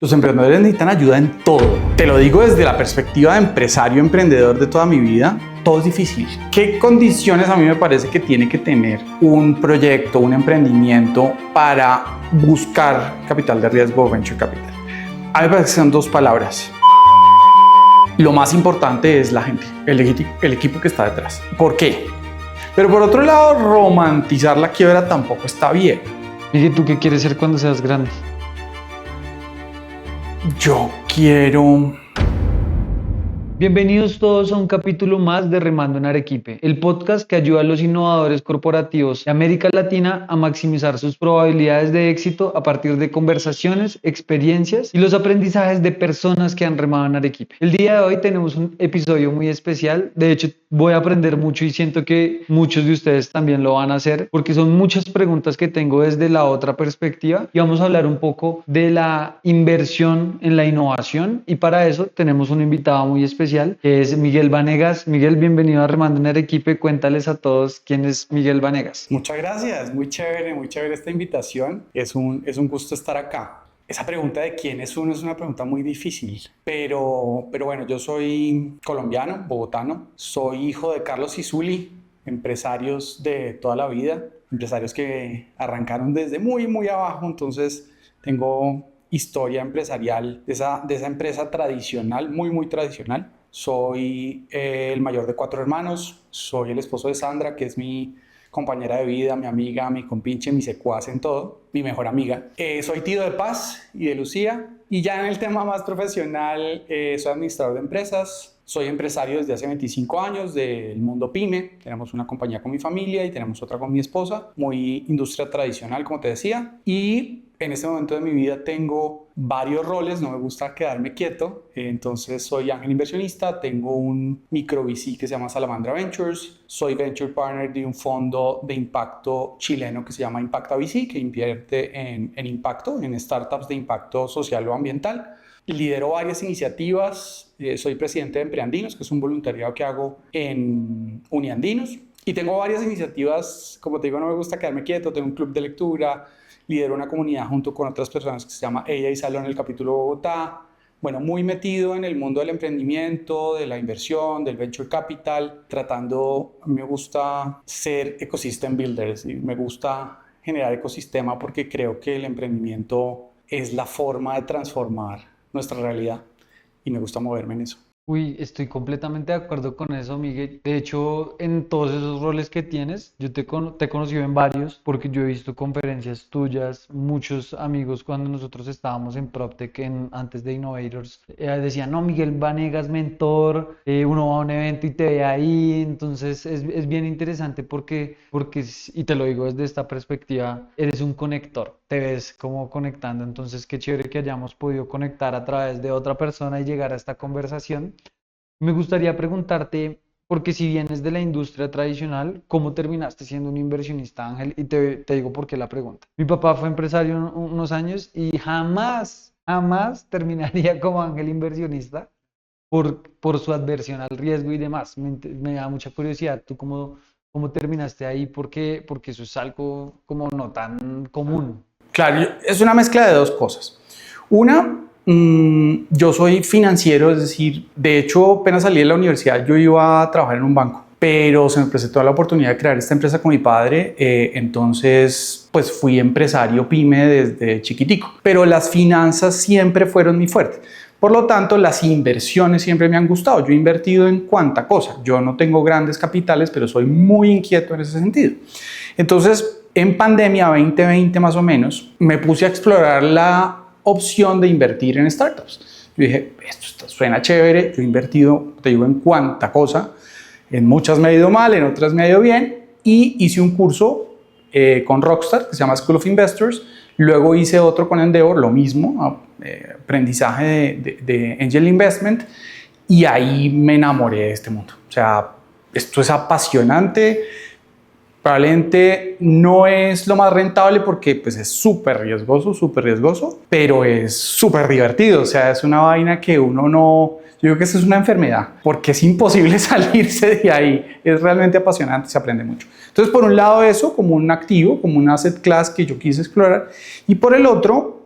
Los emprendedores necesitan ayuda en todo. Te lo digo desde la perspectiva de empresario, emprendedor de toda mi vida. Todo es difícil. ¿Qué condiciones a mí me parece que tiene que tener un proyecto, un emprendimiento para buscar capital de riesgo o venture capital? A mí me parece que son dos palabras. Lo más importante es la gente, el equipo que está detrás. ¿Por qué? Pero por otro lado, romantizar la quiebra tampoco está bien. ¿Y tú qué quieres ser cuando seas grande? Yo quiero... Bienvenidos todos a un capítulo más de Remando en Arequipe, el podcast que ayuda a los innovadores corporativos de América Latina a maximizar sus probabilidades de éxito a partir de conversaciones, experiencias y los aprendizajes de personas que han remado en Arequipe. El día de hoy tenemos un episodio muy especial. De hecho, voy a aprender mucho y siento que muchos de ustedes también lo van a hacer porque son muchas preguntas que tengo desde la otra perspectiva y vamos a hablar un poco de la inversión en la innovación, y para eso tenemos un invitado muy especial que es Miguel Vanegas. Miguel, bienvenido a Remando en Arequipe. Cuéntales a todos quién es Miguel Vanegas. Muchas gracias, muy chévere esta invitación. Es un gusto estar acá. Esa pregunta de quién es uno es una pregunta muy difícil, pero bueno, yo soy colombiano, bogotano, soy hijo de Carlos y Zuli, empresarios de toda la vida, empresarios que arrancaron desde muy abajo, entonces tengo historia empresarial de esa empresa tradicional, muy tradicional. Soy el mayor de 4 hermanos, soy el esposo de Sandra, que es mi compañera de vida, mi amiga, mi compinche, mi secuaz en todo, mi mejor amiga. Soy tío de Paz y de Lucía, y ya en el tema más profesional, soy administrador de empresas, soy empresario desde hace 25 años del mundo pyme. Tenemos una compañía con mi familia y tenemos otra con mi esposa, muy industria tradicional, como te decía, y en este momento de mi vida tengo varios roles, no me gusta quedarme quieto, entonces soy ángel inversionista, tengo un micro VC que se llama Salamandra Ventures, soy venture partner de un fondo de impacto chileno que se llama Impacta VC, que invierte en impacto, en startups de impacto social o ambiental. Lidero varias iniciativas, soy presidente de Empreandinos, que es un voluntariado que hago en Uniandinos, y tengo varias iniciativas. Como te digo, no me gusta quedarme quieto, tengo un club de lectura, lidero una comunidad junto con otras personas que se llama Ella y Salón, el capítulo Bogotá. Bueno, muy metido en el mundo del emprendimiento, de la inversión, del venture capital, me gusta ser ecosystem builder, ¿sí? Me gusta generar ecosistema porque creo que el emprendimiento es la forma de transformar nuestra realidad y me gusta moverme en eso. Uy, estoy completamente de acuerdo con eso, Miguel. De hecho, en todos esos roles que tienes, yo te he conocido en varios, porque yo he visto conferencias tuyas, muchos amigos cuando nosotros estábamos en PropTech, antes de Innovators, decían, no, Miguel Vanegas, mentor, uno va a un evento y te ve ahí. Entonces es bien interesante porque, y te lo digo desde esta perspectiva, eres un conector, te ves como conectando. Entonces qué chévere que hayamos podido conectar a través de otra persona y llegar a esta conversación. Me gustaría preguntarte, porque si vienes de la industria tradicional, ¿cómo terminaste siendo un inversionista, Ángel? Y te digo por qué la pregunta. Mi papá fue empresario unos años y jamás terminaría como ángel inversionista por su adversión al riesgo y demás. Me da mucha curiosidad. ¿Tú cómo terminaste ahí? Porque eso es algo como no tan común. Claro, es una mezcla de dos cosas. Una, yo soy financiero, es decir, de hecho, apenas salí de la universidad, yo iba a trabajar en un banco, pero se me presentó la oportunidad de crear esta empresa con mi padre, entonces pues fui empresario pyme desde chiquitico, pero las finanzas siempre fueron mi fuerte. Por lo tanto, las inversiones siempre me han gustado. Yo he invertido en cuánta cosa. Yo no tengo grandes capitales, pero soy muy inquieto en ese sentido. Entonces, en pandemia 2020 más o menos, me puse a explorar la opción de invertir en startups. Yo dije, esto suena chévere. Yo he invertido, te digo, en cuánta cosa. En muchas me ha ido mal, en otras me ha ido bien. Y hice un curso con Rockstar, que se llama School of Investors. Luego hice otro con Endeavor, lo mismo, aprendizaje de Angel Investment. Y ahí me enamoré de este mundo. O sea, esto es apasionante. Probablemente no es lo más rentable porque pues, es súper riesgoso, pero es súper divertido. O sea, es una vaina que uno no... Yo creo que eso es una enfermedad porque es imposible salirse de ahí. Es realmente apasionante, se aprende mucho. Entonces, por un lado eso, como un activo, como un asset class que yo quise explorar. Y por el otro,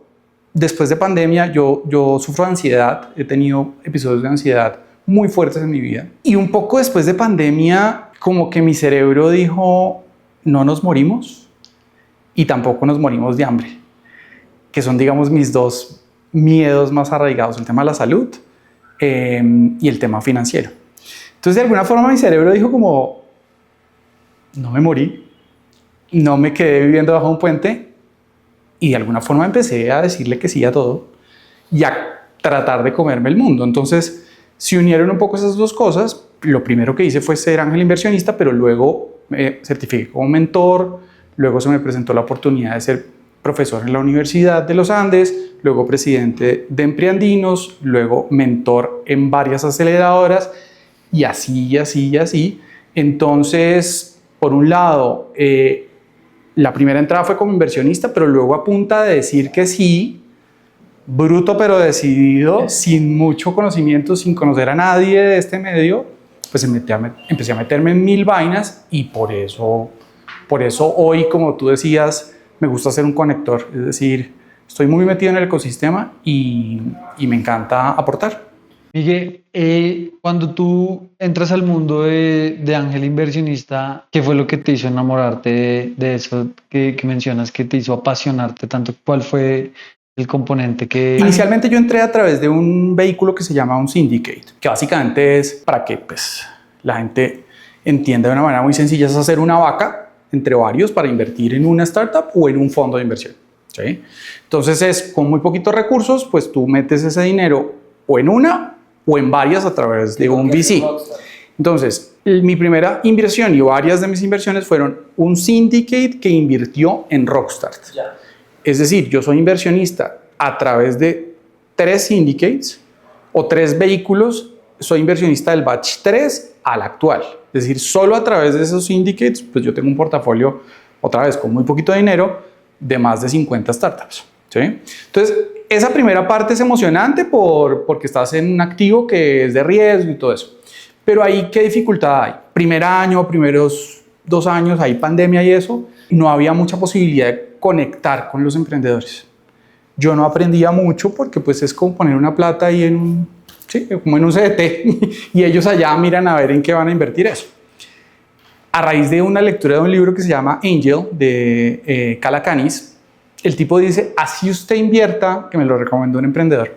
después de pandemia, yo sufro de ansiedad, he tenido episodios de ansiedad muy fuertes en mi vida. Y un poco después de pandemia, como que mi cerebro dijo, no nos morimos y tampoco nos morimos de hambre, que son, digamos, mis dos miedos más arraigados, el tema de la salud y el tema financiero. Entonces, de alguna forma, mi cerebro dijo como, no me morí, no me quedé viviendo bajo un puente, y de alguna forma empecé a decirle que sí a todo y a tratar de comerme el mundo. Entonces, se unieron un poco esas dos cosas. Lo primero que hice fue ser ángel inversionista, pero luego me certifiqué como mentor, luego se me presentó la oportunidad de ser profesor en la Universidad de los Andes, luego presidente de Empreandinos, luego mentor en varias aceleradoras, y así, y así, y así. Entonces, por un lado, la primera entrada fue como inversionista, pero luego a punta de decir que sí, bruto pero decidido, sin mucho conocimiento, sin conocer a nadie de este medio, pues empecé a meterme en mil vainas, y por eso hoy, como tú decías, me gusta ser un conector, es decir, estoy muy metido en el ecosistema y me encanta aportar. Miguel, cuando tú entras al mundo de ángel inversionista, ¿qué fue lo que te hizo enamorarte de eso que mencionas, que te hizo apasionarte tanto? ¿Cuál fue el componente que... Inicialmente yo entré a través de un vehículo que se llama un syndicate, que básicamente es, para que pues, la gente entienda de una manera muy sencilla, es hacer una vaca entre varios para invertir en una startup o en un fondo de inversión, ¿sí? Entonces es con muy poquitos recursos, pues tú metes ese dinero o en una o en varias a través de un VC. Entonces, mi primera inversión y varias de mis inversiones fueron un syndicate que invirtió en Rockstart. Ya. Es decir, yo soy inversionista a través de 3 syndicates o 3 vehículos, soy inversionista del batch 3 al actual. Es decir, solo a través de esos syndicates, pues yo tengo un portafolio, otra vez con muy poquito dinero, de más de 50 startups, ¿sí? Entonces, esa primera parte es emocionante porque estás en un activo que es de riesgo y todo eso. Pero ahí, ¿qué dificultad hay? Primer año, primeros 2 años, hay pandemia y eso, no había mucha posibilidad de conectar con los emprendedores. Yo no aprendía mucho porque pues es como poner una plata ahí en un, sí, como en un CDT y ellos allá miran a ver en qué van a invertir eso. A raíz de una lectura de un libro que se llama Angel de Calacanis, el tipo dice, así usted invierta, que me lo recomendó un emprendedor,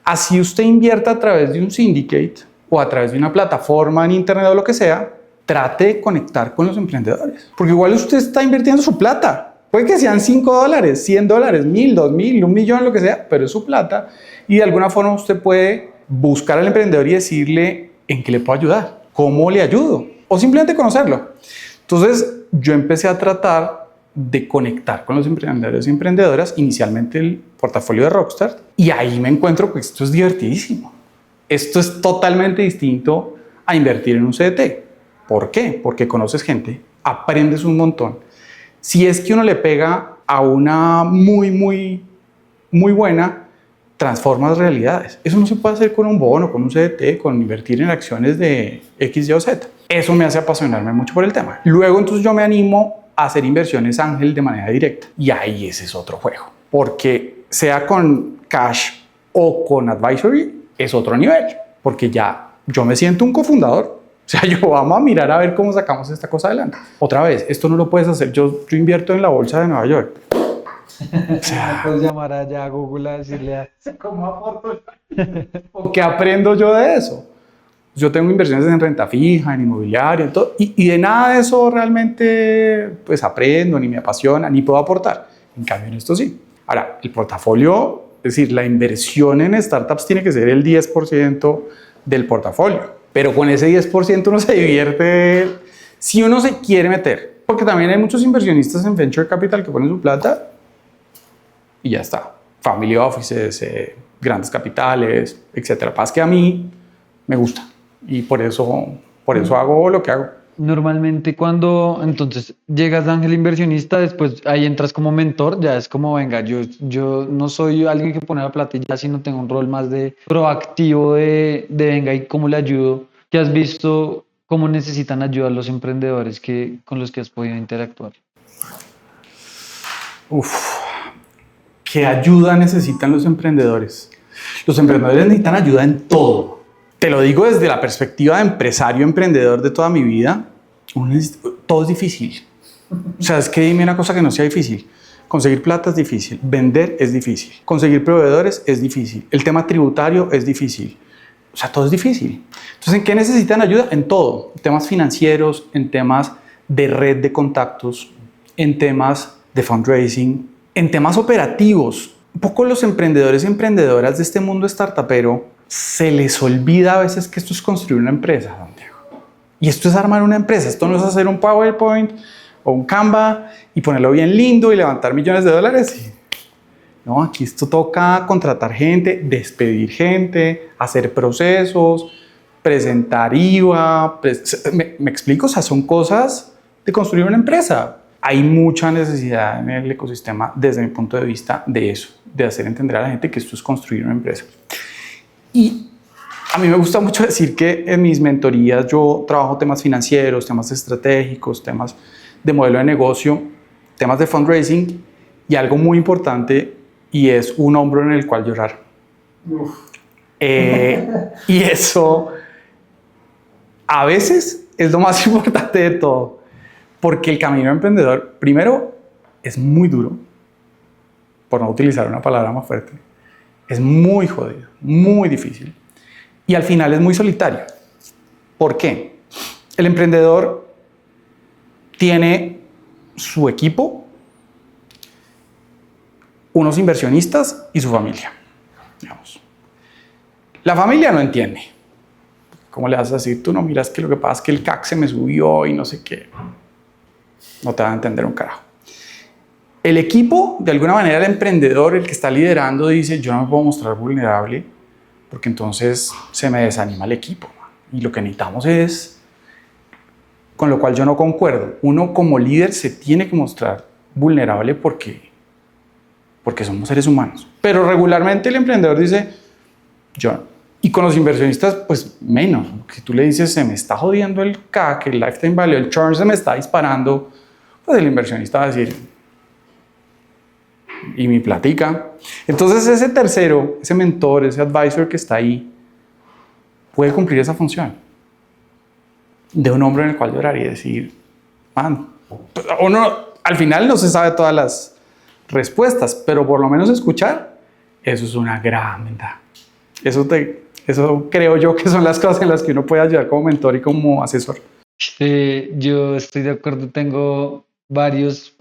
así usted invierta a través de un syndicate o a través de una plataforma en internet o lo que sea, trate de conectar con los emprendedores. Porque igual usted está invirtiendo su plata. Puede que sean $5, $100, $1,000, $2,000, $1,000,000, lo que sea, pero es su plata. Y de alguna forma usted puede buscar al emprendedor y decirle en qué le puedo ayudar, cómo le ayudo, o simplemente conocerlo. Entonces yo empecé a tratar de conectar con los emprendedores y emprendedoras, inicialmente el portafolio de Rockstar, y ahí me encuentro que esto es divertidísimo. Esto es totalmente distinto a invertir en un CDT. ¿Por qué? Porque conoces gente, aprendes un montón. Si es que uno le pega a una muy buena, transformas realidades. Eso no se puede hacer con un bono, con un CDT, con invertir en acciones de X, Y o Z. Eso me hace apasionarme mucho por el tema. Luego entonces yo me animo a hacer inversiones ángel de manera directa. Y ahí ese es otro juego. Porque sea con cash o con advisory, es otro nivel. Porque ya yo me siento un cofundador. O sea, yo vamos a mirar a ver cómo sacamos esta cosa adelante. Otra vez, esto no lo puedes hacer. Yo invierto en la bolsa de Nueva York. O sea, puedes llamar allá a Google a decirle ¿cómo aporto? ¿Qué aprendo yo de eso? Yo tengo inversiones en renta fija, en inmobiliario, en todo, y de nada de eso realmente pues aprendo, ni me apasiona, ni puedo aportar. En cambio, en esto sí. Ahora, el portafolio, es decir, la inversión en startups tiene que ser el 10% del portafolio. Pero con ese 10% uno se divierte si uno se quiere meter. Porque también hay muchos inversionistas en Venture Capital que ponen su plata y ya está. Family offices, grandes capitales, etc. Pasa que a mí me gusta y por eso hago lo que hago. Normalmente cuando entonces llegas de ángel inversionista, después ahí entras como mentor, ya es como, venga, yo no soy alguien que pone la plata y ya, sino tengo un rol más de proactivo de venga, ¿y cómo le ayudo? ¿Qué has visto? ¿Cómo necesitan ayuda los emprendedores con los que has podido interactuar? Uf. ¿Qué ayuda necesitan los emprendedores? Los emprendedores necesitan ayuda en todo. Te lo digo desde la perspectiva de empresario, emprendedor de toda mi vida. Todo es difícil. O sea, es que dime una cosa que no sea difícil. Conseguir plata es difícil, vender es difícil, conseguir proveedores es difícil, el tema tributario es difícil. O sea, todo es difícil. Entonces, ¿en qué necesitan ayuda? En todo. En temas financieros, en temas de red de contactos, en temas de fundraising, en temas operativos. Un poco los emprendedores y emprendedoras de este mundo startupero se les olvida a veces que esto es construir una empresa, Santiago. Y esto es armar una empresa. Esto no es hacer un PowerPoint o un Canva y ponerlo bien lindo y levantar millones de dólares. No, aquí esto toca contratar gente, despedir gente, hacer procesos, presentar IVA. ¿Me explico? O sea, son cosas de construir una empresa. Hay mucha necesidad en el ecosistema, desde mi punto de vista, de eso, de hacer entender a la gente que esto es construir una empresa. Y a mí me gusta mucho decir que en mis mentorías yo trabajo temas financieros, temas estratégicos, temas de modelo de negocio, temas de fundraising y algo muy importante, y es un hombro en el cual llorar. Y eso a veces es lo más importante de todo, porque el camino emprendedor, primero, es muy duro, por no utilizar una palabra más fuerte, es muy jodido, muy difícil, y al final es muy solitario. ¿Por qué? El emprendedor tiene su equipo, unos inversionistas y su familia, digamos. La familia no entiende. ¿Cómo le vas a decir? Tú no miras que lo que pasa es que el CAC se me subió y no sé qué. No te va a entender un carajo. El equipo, de alguna manera, el emprendedor, el que está liderando, dice: yo no me puedo mostrar vulnerable porque entonces se me desanima el equipo. Y lo que necesitamos es... Con lo cual yo no concuerdo. Uno como líder se tiene que mostrar vulnerable porque somos seres humanos. Pero regularmente el emprendedor dice: yo no. Y con los inversionistas, pues menos. Si tú le dices: se me está jodiendo el CAC, el lifetime value, el churn se me está disparando, pues el inversionista va a decir: y mi platica. Entonces ese tercero, ese mentor, ese advisor que está ahí, puede cumplir esa función de un hombre en el cual llorar y decir: man, uno al final no se sabe todas las respuestas, pero por lo menos escuchar, eso es una gran ventaja. Eso creo yo que son las cosas en las que uno puede ayudar como mentor y como asesor. Yo estoy de acuerdo, tengo varios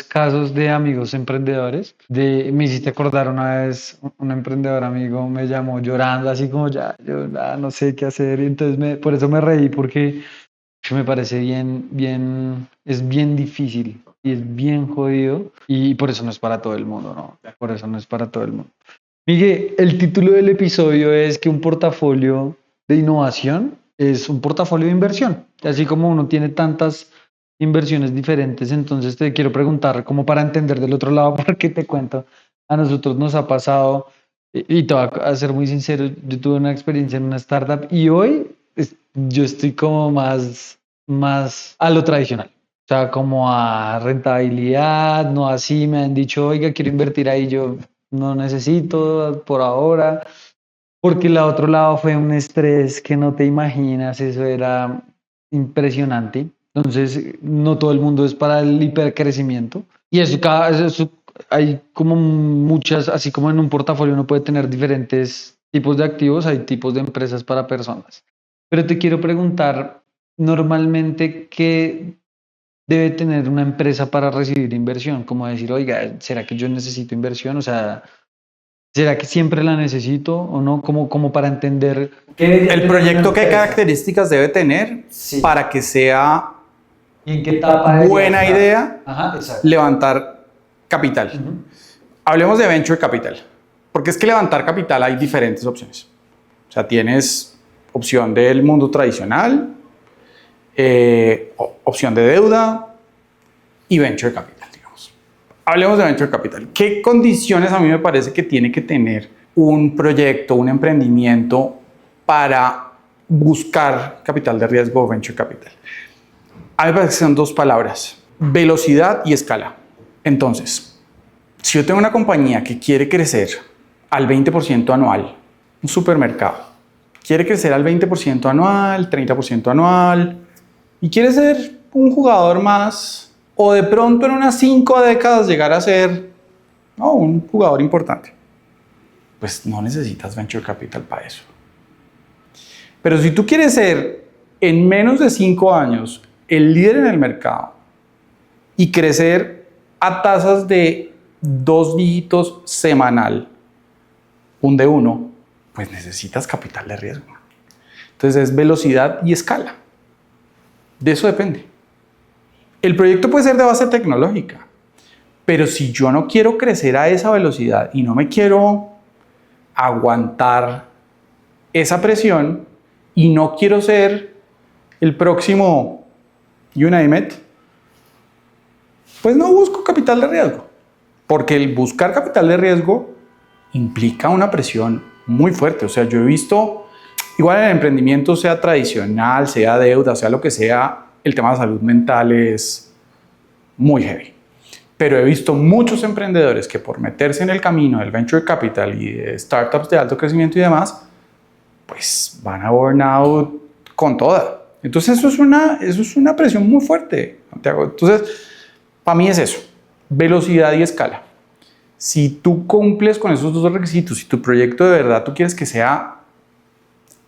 casos de amigos emprendedores. Me hiciste acordar una vez, un emprendedor amigo me llamó llorando, así como ya, yo no sé qué hacer, y entonces por eso me reí, porque me parece es bien difícil y es bien jodido, y por eso no es para todo el mundo, ¿no? Por eso no es para todo el mundo. Miguel, el título del episodio es que un portafolio de innovación es un portafolio de inversión. Así como uno tiene tantas inversiones diferentes, entonces te quiero preguntar, como para entender del otro lado, porque te cuento, a nosotros nos ha pasado, y te voy a ser muy sincero, yo tuve una experiencia en una startup y hoy yo estoy como más a lo tradicional. O sea, como a rentabilidad, no así, me han dicho: oiga, quiero invertir ahí, yo no necesito por ahora, porque el otro lado fue un estrés que no te imaginas, eso era impresionante. Entonces, no todo el mundo es para el hipercrecimiento. Y eso hay como muchas, así como en un portafolio uno puede tener diferentes tipos de activos, hay tipos de empresas para personas. Pero te quiero preguntar, normalmente, ¿qué debe tener una empresa para recibir inversión? Como decir: oiga, ¿será que yo necesito inversión? O sea, ¿será que siempre la necesito o no? Como para entender. El proyecto, ¿qué características debe tener para que sea ¿Y en qué etapa buena idea exacto. levantar capital? Hablemos de venture capital, porque es que levantar capital hay diferentes opciones. O sea, tienes opción del mundo tradicional, opción de deuda y venture capital, digamos. Hablemos de venture capital. ¿Qué condiciones a mí me parece que tiene que tener un proyecto, un emprendimiento para buscar capital de riesgo o venture capital? A mí me parece que son dos palabras: velocidad y escala. Entonces, Si yo tengo una compañía que quiere crecer al 20% anual, un supermercado, quiere crecer al 20% anual, 30% anual, y quiere ser un jugador más, o de pronto en unas 5 décadas llegar a ser, ¿no?, un jugador importante, pues no necesitas venture capital para eso. Pero si tú quieres ser en menos de 5 años el líder en el mercado y crecer a tasas de 2 dígitos semanal, un de uno, pues necesitas capital de riesgo. Entonces es velocidad y escala. De eso depende. El proyecto puede ser de base tecnológica, pero si yo no quiero crecer a esa velocidad y no me quiero aguantar esa presión y no quiero ser el próximo Unimed, pues no busco capital de riesgo, porque el buscar capital de riesgo implica una presión muy fuerte. O sea, yo he visto, igual en el emprendimiento, sea tradicional, sea deuda, sea lo que sea, el tema de salud mental es muy heavy. Pero he visto muchos emprendedores que por meterse en el camino del venture capital y de startups de alto crecimiento y demás, pues van a burnout con toda. Entonces eso es una presión muy fuerte, Santiago. Entonces, para mí es eso, velocidad y escala. Si tú cumples con esos dos requisitos, si tu proyecto de verdad tú quieres que sea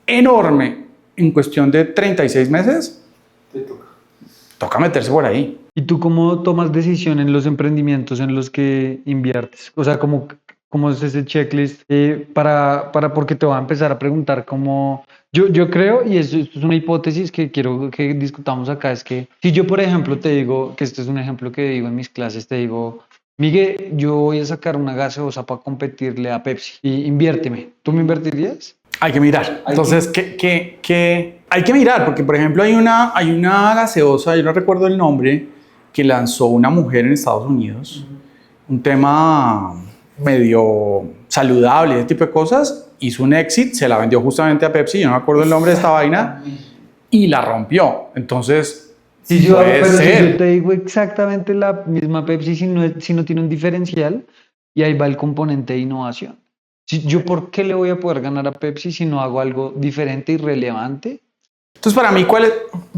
enorme en cuestión de 36 meses, Te toca. toca meterse por ahí. ¿Y tú cómo tomas decisión en los emprendimientos en los que inviertes? O sea, ¿cómo es ese checklist porque te voy a empezar a preguntar cómo... Yo creo, y esto es una hipótesis que quiero que discutamos acá, es que si yo, por ejemplo, te digo, que este es un ejemplo que digo en mis clases, te digo, Miguel, yo voy a sacar una gaseosa para competirle a Pepsi y inviérteme. ¿Tú me invertirías? Hay que mirar. Entonces, hay que mirar, porque por ejemplo hay una gaseosa, yo no recuerdo el nombre, que lanzó una mujer en Estados Unidos, un tema medio saludable, ese tipo de cosas, hizo un exit, se la vendió justamente a Pepsi, yo no me acuerdo el nombre de esta vaina, y la rompió. Entonces, Pero si yo te digo exactamente la misma Pepsi, si no tiene un diferencial, y ahí va el componente de innovación. ¿Yo por qué le voy a poder ganar a Pepsi si no hago algo diferente y relevante? Entonces, para mí,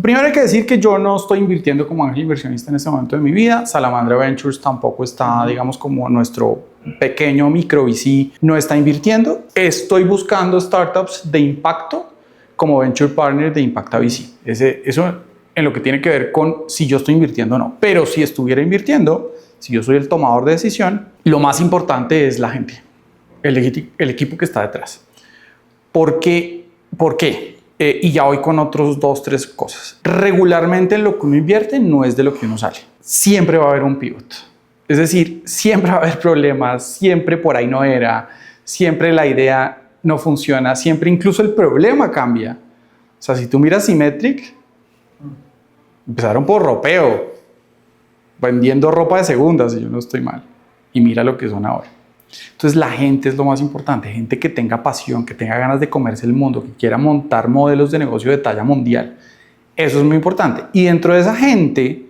primero hay que decir que yo no estoy invirtiendo como ángel inversionista en este momento de mi vida. Salamandra Ventures tampoco está, digamos, como nuestro pequeño micro VC, no está invirtiendo. Estoy buscando startups de impacto como venture partner de Impacta VC. Eso en lo que tiene que ver con si yo estoy invirtiendo o no. Pero si estuviera invirtiendo, si yo soy el tomador de decisión, lo más importante es la gente, el equipo que está detrás. ¿Por qué? Y ya voy con otros 2, 3 cosas. Regularmente en lo que uno invierte no es de lo que uno sale. Siempre va a haber un pivot. Es decir, siempre va a haber problemas, siempre por ahí no era, siempre la idea no funciona, siempre incluso el problema cambia. O sea, si tú miras Symmetric, empezaron por ropeo, vendiendo ropa de segunda, si yo no estoy mal. Y mira lo que son ahora. Entonces la gente es lo más importante, gente que tenga pasión, que tenga ganas de comerse el mundo, que quiera montar modelos de negocio de talla mundial. Eso es muy importante. Y dentro de esa gente,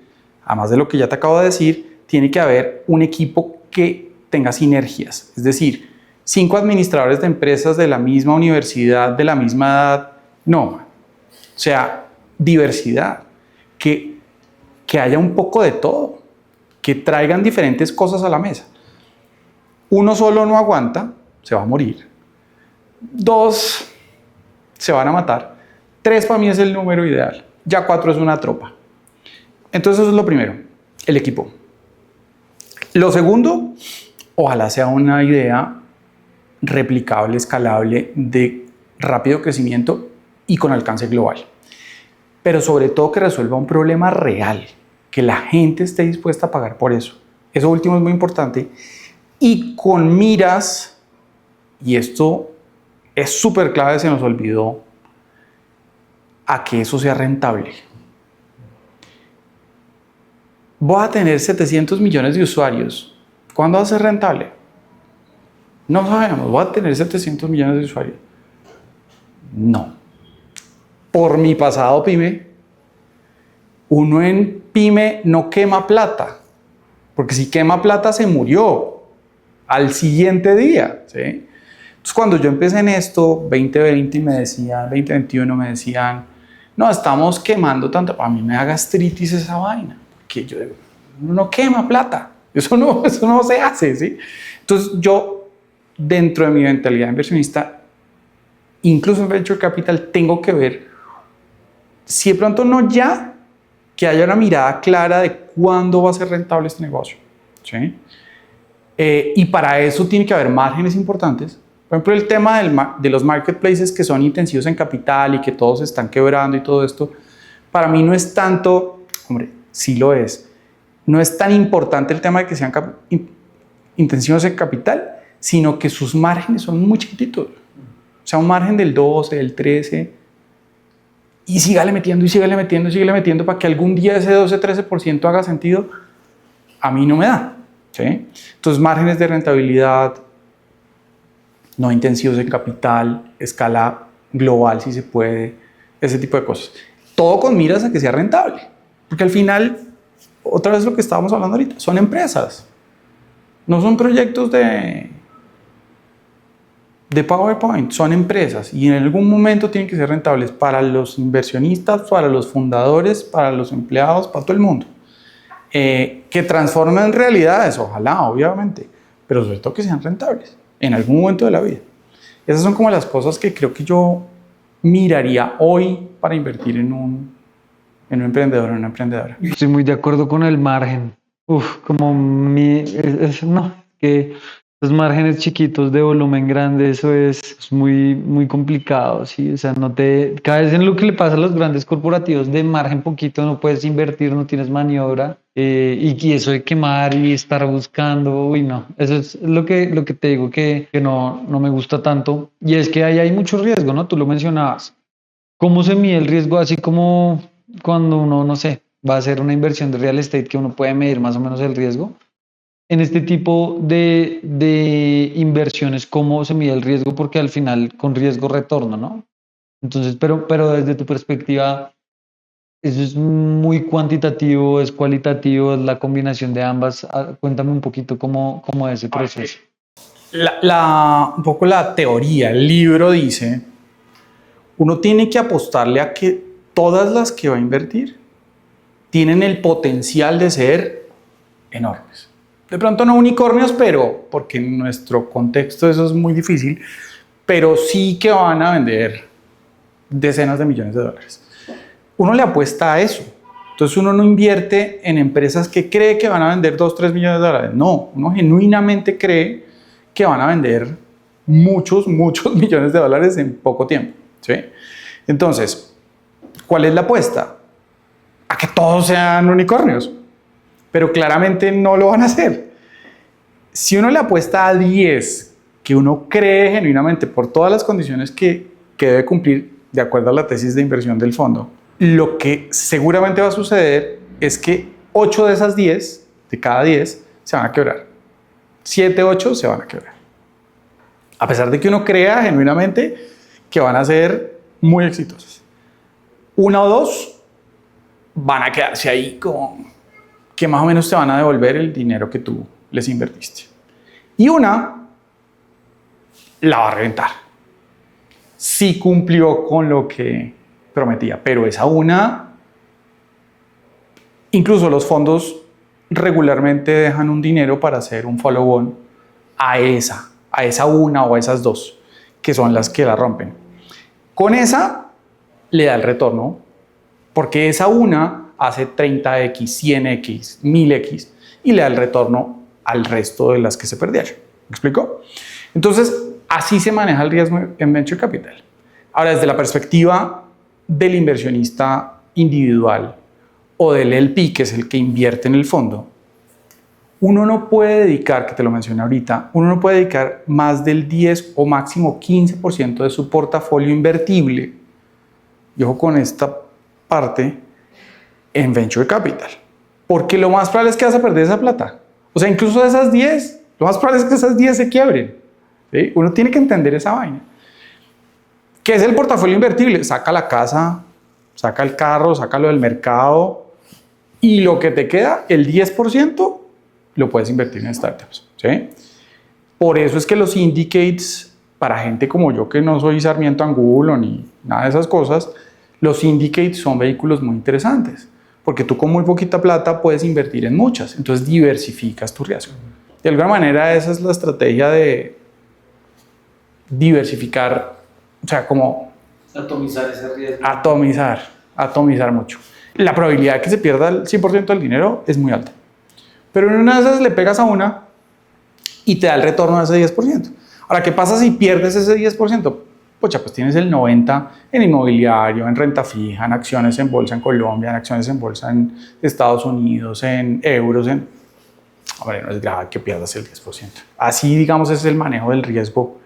además de lo que ya te acabo de decir, tiene que haber un equipo que tenga sinergias. Es decir, 5 administradores de empresas de la misma universidad, de la misma edad, no. O sea, diversidad, que haya un poco de todo, que traigan diferentes cosas a la mesa. 1 solo no aguanta, se va a morir. 2, se van a matar. 3 para mí es el número ideal. Ya 4 es una tropa. Entonces eso es lo primero, el equipo. Lo segundo, ojalá sea una idea replicable, escalable, de rápido crecimiento y con alcance global. Pero sobre todo que resuelva un problema real, que la gente esté dispuesta a pagar por eso. Eso último es muy importante. Y con miras, y esto es súper clave, se nos olvidó, a que eso sea rentable. Voy a tener 700 millones de usuarios. ¿Cuándo va a ser rentable? No sabemos. ¿Voy a tener 700 millones de usuarios? No. Por mi pasado pyme, uno en pyme no quema plata, porque si quema plata se murió. al siguiente día, ¿sí? Entonces, cuando yo empecé en esto, 2020 me decían, 2021 me decían, no, estamos quemando tanto. A mí me da gastritis esa vaina, porque yo digo, uno no quema plata, eso no se hace, ¿sí? Entonces, yo, dentro de mi mentalidad inversionista, incluso en Venture Capital, tengo que ver si de pronto no ya, que haya una mirada clara de cuándo va a ser rentable este negocio, ¿sí? Y para eso tiene que haber márgenes importantes. Por ejemplo, el tema de los marketplaces que son intensivos en capital y que todos están quebrando y todo esto, para mí no es tanto, hombre, sí lo es, no es tan importante el tema de que sean intensivos en capital, sino que sus márgenes son muy chiquititos. O sea, un margen del 12, del 13, y sígale metiendo, y sígale metiendo, y sígale metiendo para que algún día ese 12-13% haga sentido, a mí no me da, ¿sí? Entonces, márgenes de rentabilidad, no intensivos en capital, escala global si se puede, ese tipo de cosas. Todo con miras a que sea rentable, porque al final, otra vez lo que estábamos hablando ahorita, son empresas, no son proyectos de PowerPoint, son empresas y en algún momento tienen que ser rentables para los inversionistas, para los fundadores, para los empleados, para todo el mundo. Que transformen realidades, ojalá, obviamente, pero sobre todo que sean rentables en algún momento de la vida. Esas son como las cosas que creo que yo miraría hoy para invertir en un emprendedor o en una emprendedora. Estoy muy de acuerdo con el margen. Uf, como no, que los márgenes chiquitos de volumen grande, eso es muy, muy complicado, ¿sí? O sea, cada vez en lo que le pasa a los grandes corporativos de margen poquito no puedes invertir, no tienes maniobra, y eso de quemar y estar buscando, uy, no, eso es lo que te digo que no me gusta tanto, y es que ahí hay mucho riesgo, ¿no? Tú lo mencionabas. ¿Cómo se mide el riesgo? Así como cuando uno, no sé, va a hacer una inversión de real estate que uno puede medir más o menos el riesgo. En este tipo de inversiones, ¿cómo se mide el riesgo? Porque al final con riesgo retorno, ¿no? Entonces, pero desde tu perspectiva, ¿eso es muy cuantitativo, es cualitativo, es la combinación de ambas? Cuéntame un poquito cómo es ese proceso. Un poco la teoría, el libro dice, uno tiene que apostarle a que todas las que va a invertir tienen el potencial de ser enormes. De pronto no unicornios, pero porque en nuestro contexto eso es muy difícil, pero sí que van a vender decenas de millones de dólares. Uno le apuesta a eso. Entonces uno no invierte en empresas que cree que van a vender 2-3 millones de dólares. No, uno genuinamente cree que van a vender muchos millones de dólares en poco tiempo, ¿sí? Entonces, ¿cuál es la apuesta? A que todos sean unicornios, pero claramente no lo van a hacer. Si uno le apuesta a 10 que uno cree genuinamente por todas las condiciones que debe cumplir de acuerdo a la tesis de inversión del fondo, lo que seguramente va a suceder es que 8 de esas 10, de cada 10, se van a quebrar. 7, 8 se van a quebrar. A pesar de que uno crea genuinamente que van a ser muy exitosas. 1 o 2 van a quedarse ahí con que más o menos te van a devolver el dinero que tú les invertiste. Y una la va a reventar. Sí cumplió con lo que prometía, pero esa una, incluso los fondos regularmente dejan un dinero para hacer un follow-on a esa una o a esas dos, que son las que la rompen. Con esa le da el retorno, porque esa una hace 30x, 100x, 1000x y le da el retorno al resto de las que se perdieron. ¿Me explico? Entonces, así se maneja el riesgo en Venture Capital. Ahora, desde la perspectiva del inversionista individual o del LP, que es el que invierte en el fondo, uno no puede dedicar, que te lo mencioné ahorita, uno no puede dedicar más del 10 o máximo 15% de su portafolio invertible, y ojo con esta parte, en Venture Capital. Porque lo más probable es que vas a perder esa plata. O sea, incluso de esas 10, lo más probable es que esas 10 se quiebren. ¿Sí? Uno tiene que entender esa vaina. ¿Qué es el portafolio invertible? Saca la casa, saca el carro, saca lo del mercado y lo que te queda, el 10%, lo puedes invertir en startups. ¿Sí? Por eso es que los syndicates, para gente como yo que no soy Sarmiento Angulo ni nada de esas cosas, los syndicates son vehículos muy interesantes, porque tú con muy poquita plata puedes invertir en muchas, entonces diversificas tu riesgo. De alguna manera esa es la estrategia de diversificar, o sea, como Atomizar ese riesgo. Atomizar mucho. La probabilidad de que se pierda el 100% del dinero es muy alta. Pero en una de esas le pegas a una y te da el retorno de ese 10%. Ahora, ¿qué pasa si pierdes ese 10%? Pucha, pues tienes el 90% en inmobiliario, en renta fija, en acciones en bolsa en Colombia, en acciones en bolsa en Estados Unidos, en euros. Hombre, no es grave que pierdas el 10%. Así, digamos, es el manejo del riesgo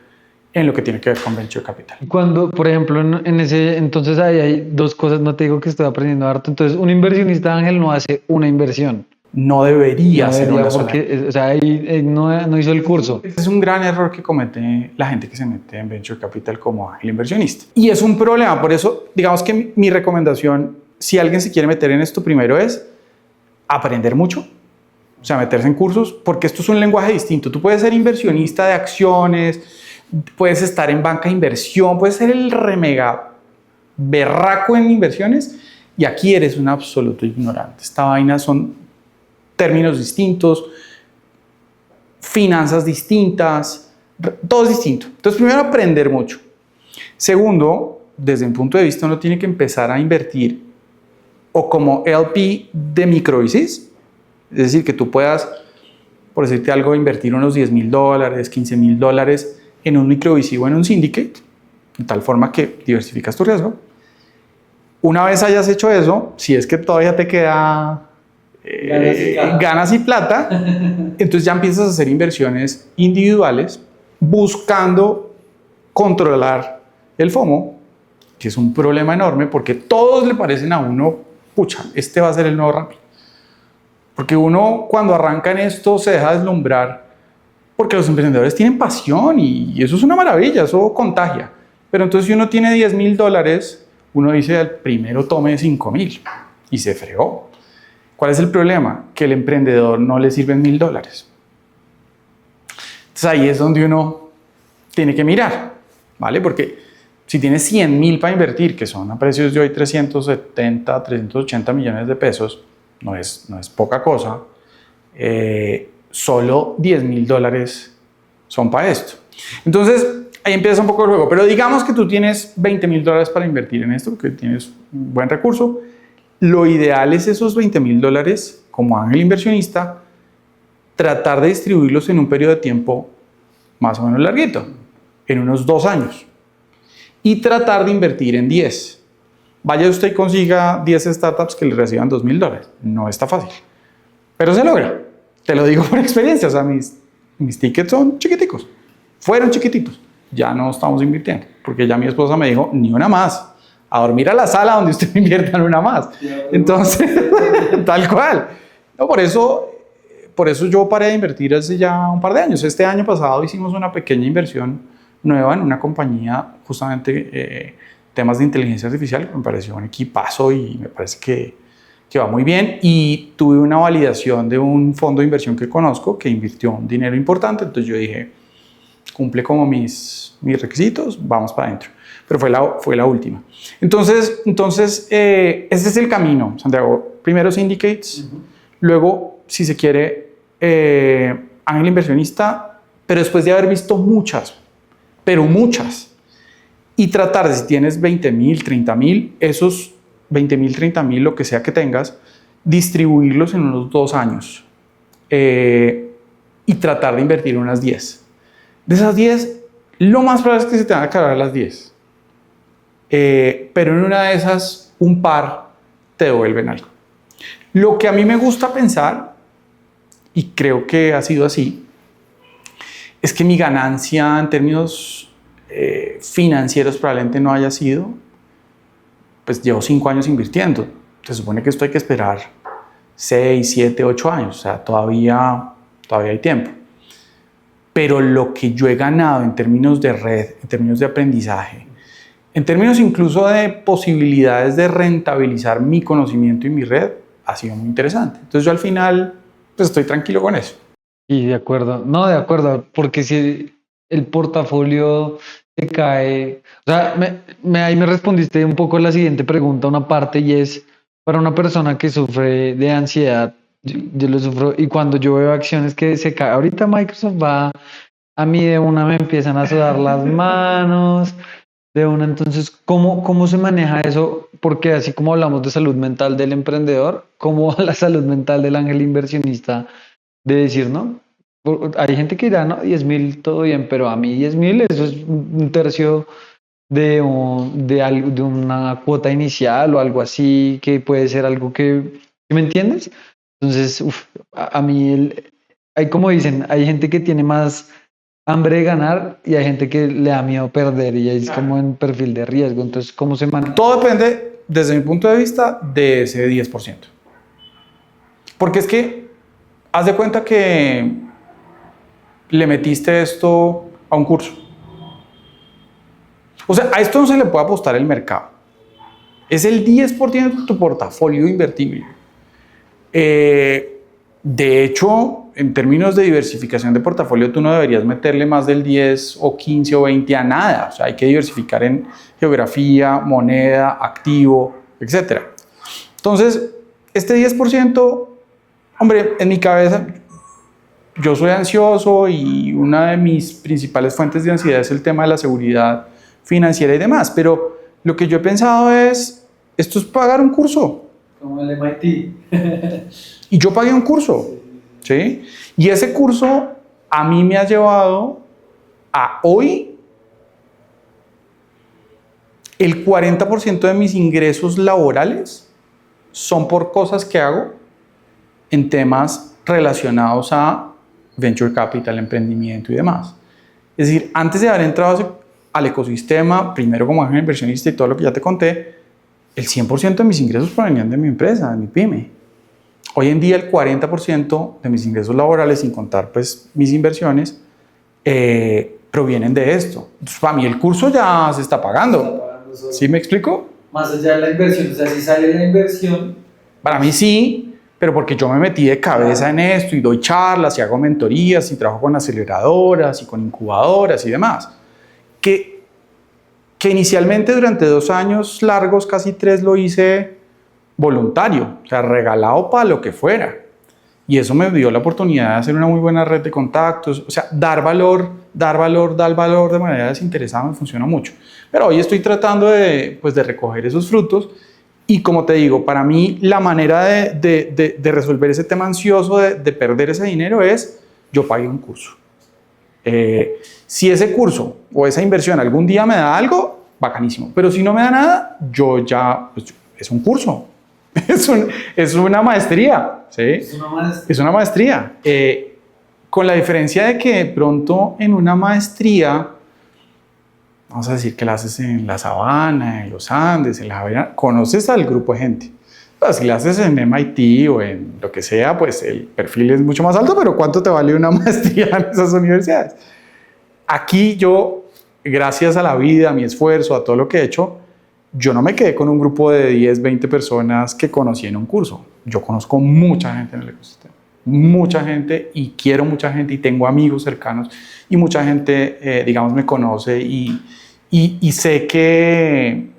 en lo que tiene que ver con venture capital. Cuando, por ejemplo, en ese, entonces ahí hay dos cosas, no te digo que estoy aprendiendo harto. Entonces, un inversionista ángel no hace una inversión. No debería No ser debería una sola. porque, o sea, ahí no hizo el curso. Ese es un gran error que comete la gente que se mete en venture capital como ángel inversionista. Y es un problema, por eso, digamos que mi recomendación, si alguien se quiere meter en esto, primero es aprender mucho, o sea, meterse en cursos, porque esto es un lenguaje distinto. Tú puedes ser inversionista de acciones, puedes estar en banca de inversión, puedes ser el remega berraco en inversiones y aquí eres un absoluto ignorante. Esta vaina son términos distintos, finanzas distintas, todo es distinto. Entonces, primero, aprender mucho. Segundo, desde mi punto de vista, uno tiene que empezar a invertir o como LP de micro-VCs, es decir, que tú puedas, por decirte algo, invertir unos $10,000, $15,000 en un micro-VC o en un syndicate, de tal forma que diversificas tu riesgo. Una vez hayas hecho eso, si es que todavía te queda ganas y plata, entonces ya empiezas a hacer inversiones individuales buscando controlar el FOMO, que es un problema enorme porque todos le parecen a uno, pucha, este va a ser el nuevo Rappi. Porque uno cuando arranca en esto se deja deslumbrar porque los emprendedores tienen pasión y eso es una maravilla, eso contagia. Pero entonces si uno tiene $10,000, uno dice al primero tome 5,000 y se fregó. ¿Cuál es el problema? Que el emprendedor no le sirven $1,000. Entonces ahí es donde uno tiene que mirar, ¿vale? Porque si tienes 100,000 para invertir, que son a precios de hoy 370, 380 millones de pesos, no es poca cosa, solo $10,000 son para esto. Entonces, ahí empieza un poco el juego. Pero digamos que tú tienes $20,000 para invertir en esto, porque tienes un buen recurso. Lo ideal es esos $20,000, como ángel inversionista, tratar de distribuirlos en un periodo de tiempo más o menos larguito, en unos 2 años. Y tratar de invertir en 10. Vaya usted y consiga 10 startups que le reciban $2,000. No está fácil, pero se logra. Te lo digo por experiencia, o sea, mis tickets son chiquiticos. Fueron chiquititos. Ya no estamos invirtiendo, porque ya mi esposa me dijo, ni una más. A dormir a la sala donde usted invierta en una más. Entonces, tal cual. No, por eso yo paré de invertir hace ya un par de años. Este año pasado hicimos una pequeña inversión nueva en una compañía, justamente temas de inteligencia artificial. Me pareció un equipazo y me parece que va muy bien. Y tuve una validación de un fondo de inversión que conozco que invirtió un dinero importante. Entonces yo dije, cumple como mis requisitos, vamos para adentro. Pero fue la última. Entonces ese es el camino, Santiago. Primero syndicates, luego, si se quiere, ángel inversionista, pero después de haber visto muchas, pero muchas, y tratar de, si tienes 20,000, 30,000, esos 20,000, 30,000, lo que sea que tengas, distribuirlos en unos 2 años y tratar de invertir unas 10. De esas 10, lo más probable es que se te van a acabar las 10. Pero en una de esas, un par te devuelven algo. Lo que a mí me gusta pensar, y creo que ha sido así, es que mi ganancia en términos financieros probablemente no haya sido, pues llevo 5 años invirtiendo. Se supone que esto hay que esperar 6, 7, 8 años, o sea, todavía hay tiempo. Pero lo que yo he ganado en términos de red, en términos de aprendizaje, en términos incluso de posibilidades de rentabilizar mi conocimiento y mi red, ha sido muy interesante. Entonces yo al final pues estoy tranquilo con eso. Y de acuerdo, no, de acuerdo, porque si el portafolio se cae, o sea, ahí me respondiste un poco la siguiente pregunta, una parte, y es, para una persona que sufre de ansiedad, yo lo sufro, y cuando yo veo acciones que se caen, ahorita Microsoft va, a mí de una me empiezan a sudar las manos, de una, entonces, ¿cómo se maneja eso? Porque así como hablamos de salud mental del emprendedor, ¿cómo va la salud mental del ángel inversionista de decir, no? Hay gente que dirá, no, 10.000, todo bien, pero a mí 10.000, eso es un tercio de una cuota inicial o algo así, que puede ser algo que, ¿sí me entiendes? Entonces, uf, a mí, hay como dicen, hay gente que tiene más hambre de ganar y hay gente que le da miedo perder y es como en perfil de riesgo. Entonces, ¿cómo se maneja? Todo depende, desde mi punto de vista, de ese 10%. Porque es que, haz de cuenta que le metiste esto a un curso. O sea, a esto no se le puede apostar el mercado. Es el 10% de tu portafolio invertible. De hecho, en términos de diversificación de portafolio, tú no deberías meterle más del 10 o 15 o 20 a nada. O sea, hay que diversificar en geografía, moneda, activo, etc. Entonces, este 10%, hombre, en mi cabeza, yo soy ansioso y una de mis principales fuentes de ansiedad es el tema de la seguridad financiera y demás. Pero lo que yo he pensado es, esto es pagar un curso. Como el MIT. Y yo pagué un curso, ¿sí? Y ese curso a mí me ha llevado a hoy el 40% de mis ingresos laborales son por cosas que hago en temas relacionados a venture capital, emprendimiento y demás. Es decir, antes de haber entrado al ecosistema, primero como ángel inversionista y todo lo que ya te conté, el 100% de mis ingresos provenían de mi empresa, de mi pyme. Hoy en día el 40% de mis ingresos laborales, sin contar pues mis inversiones, provienen de esto. Entonces, para mí el curso ya se está pagando. ¿Sí me explico? Más allá de la inversión, o sea, si sale la inversión. Para mí sí, pero porque yo me metí de cabeza en esto y doy charlas y hago mentorías y trabajo con aceleradoras y con incubadoras y demás. Que inicialmente durante 2 años largos, casi 3, lo hice voluntario, o sea, regalado para lo que fuera. Y eso me dio la oportunidad de hacer una muy buena red de contactos, o sea, dar valor de manera desinteresada me funciona mucho. Pero hoy estoy tratando de recoger esos frutos y como te digo, para mí la manera de resolver ese tema ansioso de perder ese dinero es, yo pagué un curso. Si ese curso o esa inversión algún día me da algo, bacanísimo. Pero si no me da nada, yo ya, pues, es un curso. Es una maestría, ¿sí? Es una maestría. Con la diferencia de que de pronto en una maestría, vamos a decir que la haces en la Sabana, en los Andes, en la Javeriana, conoces al grupo de gente. Pero si la haces en MIT o en lo que sea, pues el perfil es mucho más alto, pero ¿cuánto te vale una maestría en esas universidades? Aquí yo, gracias a la vida, a mi esfuerzo, a todo lo que he hecho, yo no me quedé con un grupo de 10, 20 personas que conocí en un curso. Yo conozco mucha gente en el ecosistema, mucha gente, y quiero mucha gente y tengo amigos cercanos y mucha gente, digamos, me conoce y sé que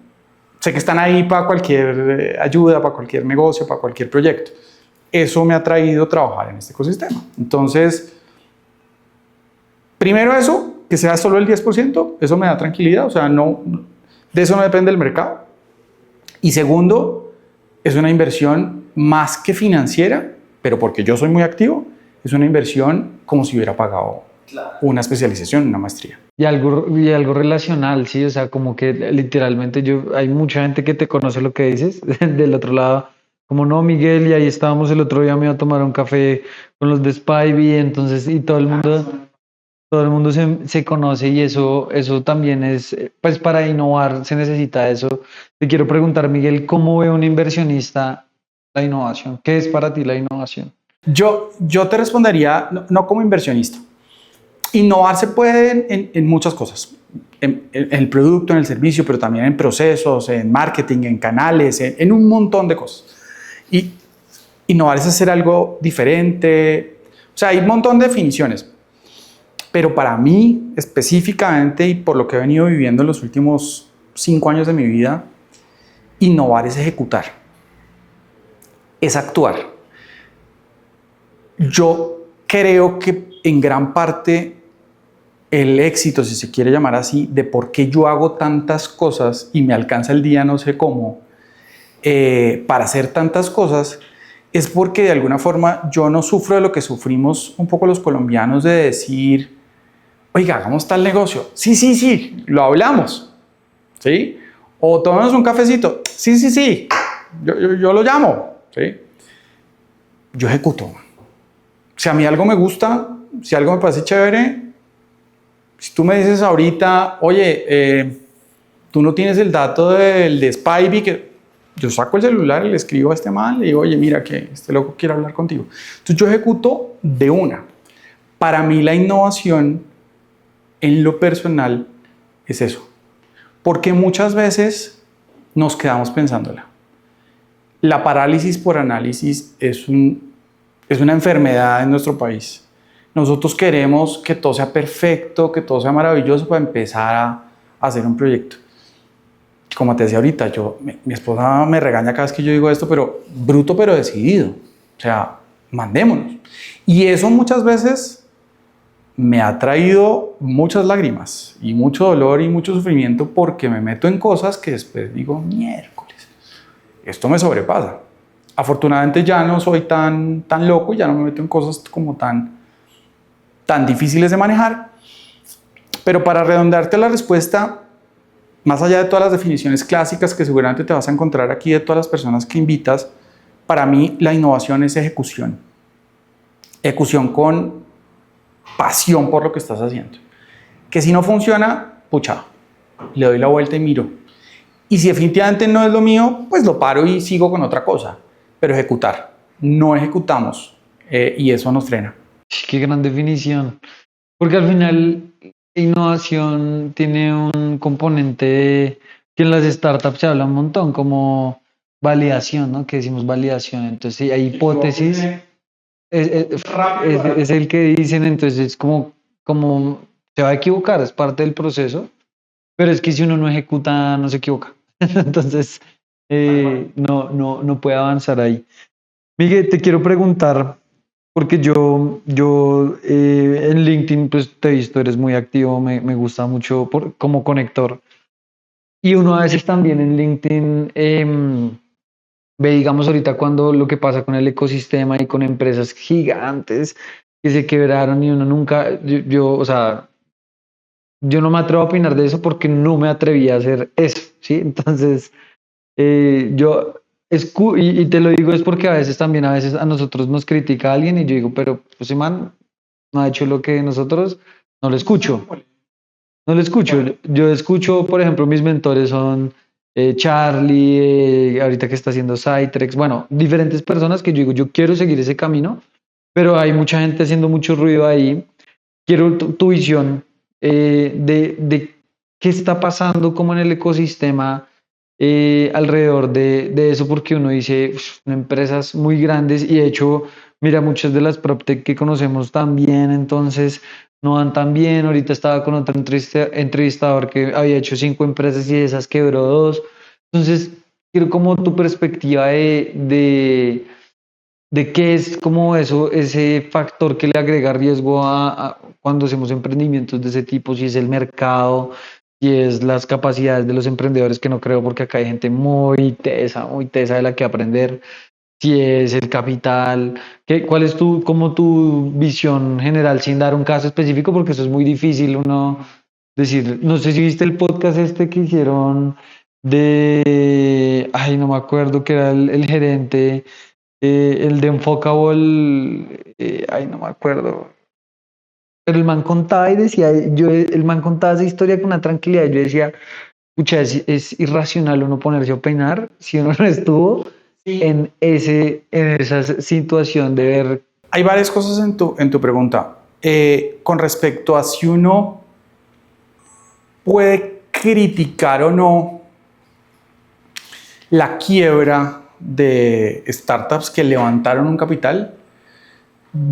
están ahí para cualquier ayuda, para cualquier negocio, para cualquier proyecto. Eso me ha traído trabajar en este ecosistema. Entonces, primero eso, que sea solo el 10%, eso me da tranquilidad, o sea, no, de eso no depende el mercado. Y segundo, es una inversión más que financiera, pero porque yo soy muy activo, es una inversión como si hubiera pagado una especialización, una maestría. Y algo relacional, sí, o sea, como que literalmente hay mucha gente que te conoce lo que dices, del otro lado, como no, Miguel, y ahí estábamos el otro día, me iba a tomar un café con los de Spivey, entonces, y todo el mundo se conoce y eso también es, pues para innovar se necesita eso. Te quiero preguntar, Miguel, ¿cómo ve un inversionista la innovación? ¿Qué es para ti la innovación? Yo te respondería, no como inversionista. Innovar se puede en muchas cosas, en el producto, en el servicio, pero también en procesos, en marketing, en canales, en un montón de cosas. Y innovar es hacer algo diferente. O sea, hay un montón de definiciones. Pero para mí, específicamente, y por lo que he venido viviendo en los últimos 5 años de mi vida, innovar es ejecutar, es actuar. Yo creo que en gran parte el éxito, si se quiere llamar así, de por qué yo hago tantas cosas y me alcanza el día no sé cómo, para hacer tantas cosas, es porque de alguna forma yo no sufro de lo que sufrimos un poco los colombianos de decir, oiga, hagamos tal negocio. Sí, sí, sí, lo hablamos. ¿Sí? O tomemos un cafecito. Sí, sí, sí, yo lo llamo. ¿Sí? Yo ejecuto. Si a mí algo me gusta, si algo me parece chévere, si tú me dices ahorita, oye, tú no tienes el dato del de Spivey, que yo saco el celular y le escribo a este man, le digo, oye, mira que este loco quiere hablar contigo. Entonces yo ejecuto de una. Para mí la innovación en lo personal es eso. Porque muchas veces nos quedamos pensándola. La parálisis por análisis es una enfermedad en nuestro país. Nosotros queremos que todo sea perfecto, que todo sea maravilloso para empezar a hacer un proyecto. Como te decía ahorita, mi esposa me regaña cada vez que yo digo esto, pero bruto pero decidido. O sea, mandémonos. Y eso muchas veces me ha traído muchas lágrimas y mucho dolor y mucho sufrimiento porque me meto en cosas que después digo, miércoles, esto me sobrepasa. Afortunadamente ya no soy tan loco, ya no me meto en cosas como tan difíciles de manejar. Pero para redondearte la respuesta, más allá de todas las definiciones clásicas que seguramente te vas a encontrar aquí de todas las personas que invitas, para mí la innovación es ejecución. Ejecución con pasión por lo que estás haciendo. Que si no funciona, pucha, le doy la vuelta y miro. Y si definitivamente no es lo mío, pues lo paro y sigo con otra cosa. Pero ejecutar. No ejecutamos y eso nos frena. Qué gran definición. Porque al final, innovación tiene un componente que en las startups se habla un montón, como validación, ¿no? Que decimos validación. Entonces, si hay hipótesis, es el que dicen, entonces es como se va a equivocar, es parte del proceso, pero es que si uno no ejecuta, no se equivoca. Entonces, no puede avanzar ahí. Miguel, te quiero preguntar, porque yo en LinkedIn, pues te he visto, eres muy activo, me gusta mucho como conector. Y uno a veces también en LinkedIn ve, digamos, ahorita cuando lo que pasa con el ecosistema y con empresas gigantes que se quebraron y uno nunca, o sea, yo no me atrevo a opinar de eso porque no me atreví a hacer eso, ¿sí? Entonces, yo, y te lo digo es porque a veces a nosotros nos critica alguien y yo digo, pero pues ese man no ha hecho lo que nosotros, no lo escucho, no lo escucho. Yo escucho, por ejemplo, mis mentores son Charlie, ahorita que está haciendo Cytrex, bueno, diferentes personas que yo digo, yo quiero seguir ese camino, pero hay mucha gente haciendo mucho ruido ahí. Quiero tu visión de qué está pasando como en el ecosistema alrededor de eso, porque uno dice, "Uf, empresas muy grandes y de hecho, mira, muchas de las PropTech que conocemos también, entonces no van tan bien. Ahorita estaba con otro entrevistador que había hecho 5 empresas y de esas quebró 2. Entonces, quiero como tu perspectiva de qué es como eso, ese factor que le agrega riesgo a cuando hacemos emprendimientos de ese tipo, si es el mercado, si es las capacidades de los emprendedores, que no creo porque acá hay gente muy tesa de la que aprender, si es el capital, cuál es como tu visión general sin dar un caso específico, porque eso es muy difícil uno decir, no sé si viste el podcast este que hicieron ay, no me acuerdo, que era el gerente el de Enfocable, ay, no me acuerdo. Pero el man contaba y decía, el man contaba esa historia con una tranquilidad. Yo decía, pucha, es irracional uno ponerse a opinar si uno no estuvo en esa situación de ver. Hay varias cosas en tu pregunta. Con respecto a si uno puede criticar o no la quiebra de startups que levantaron un capital,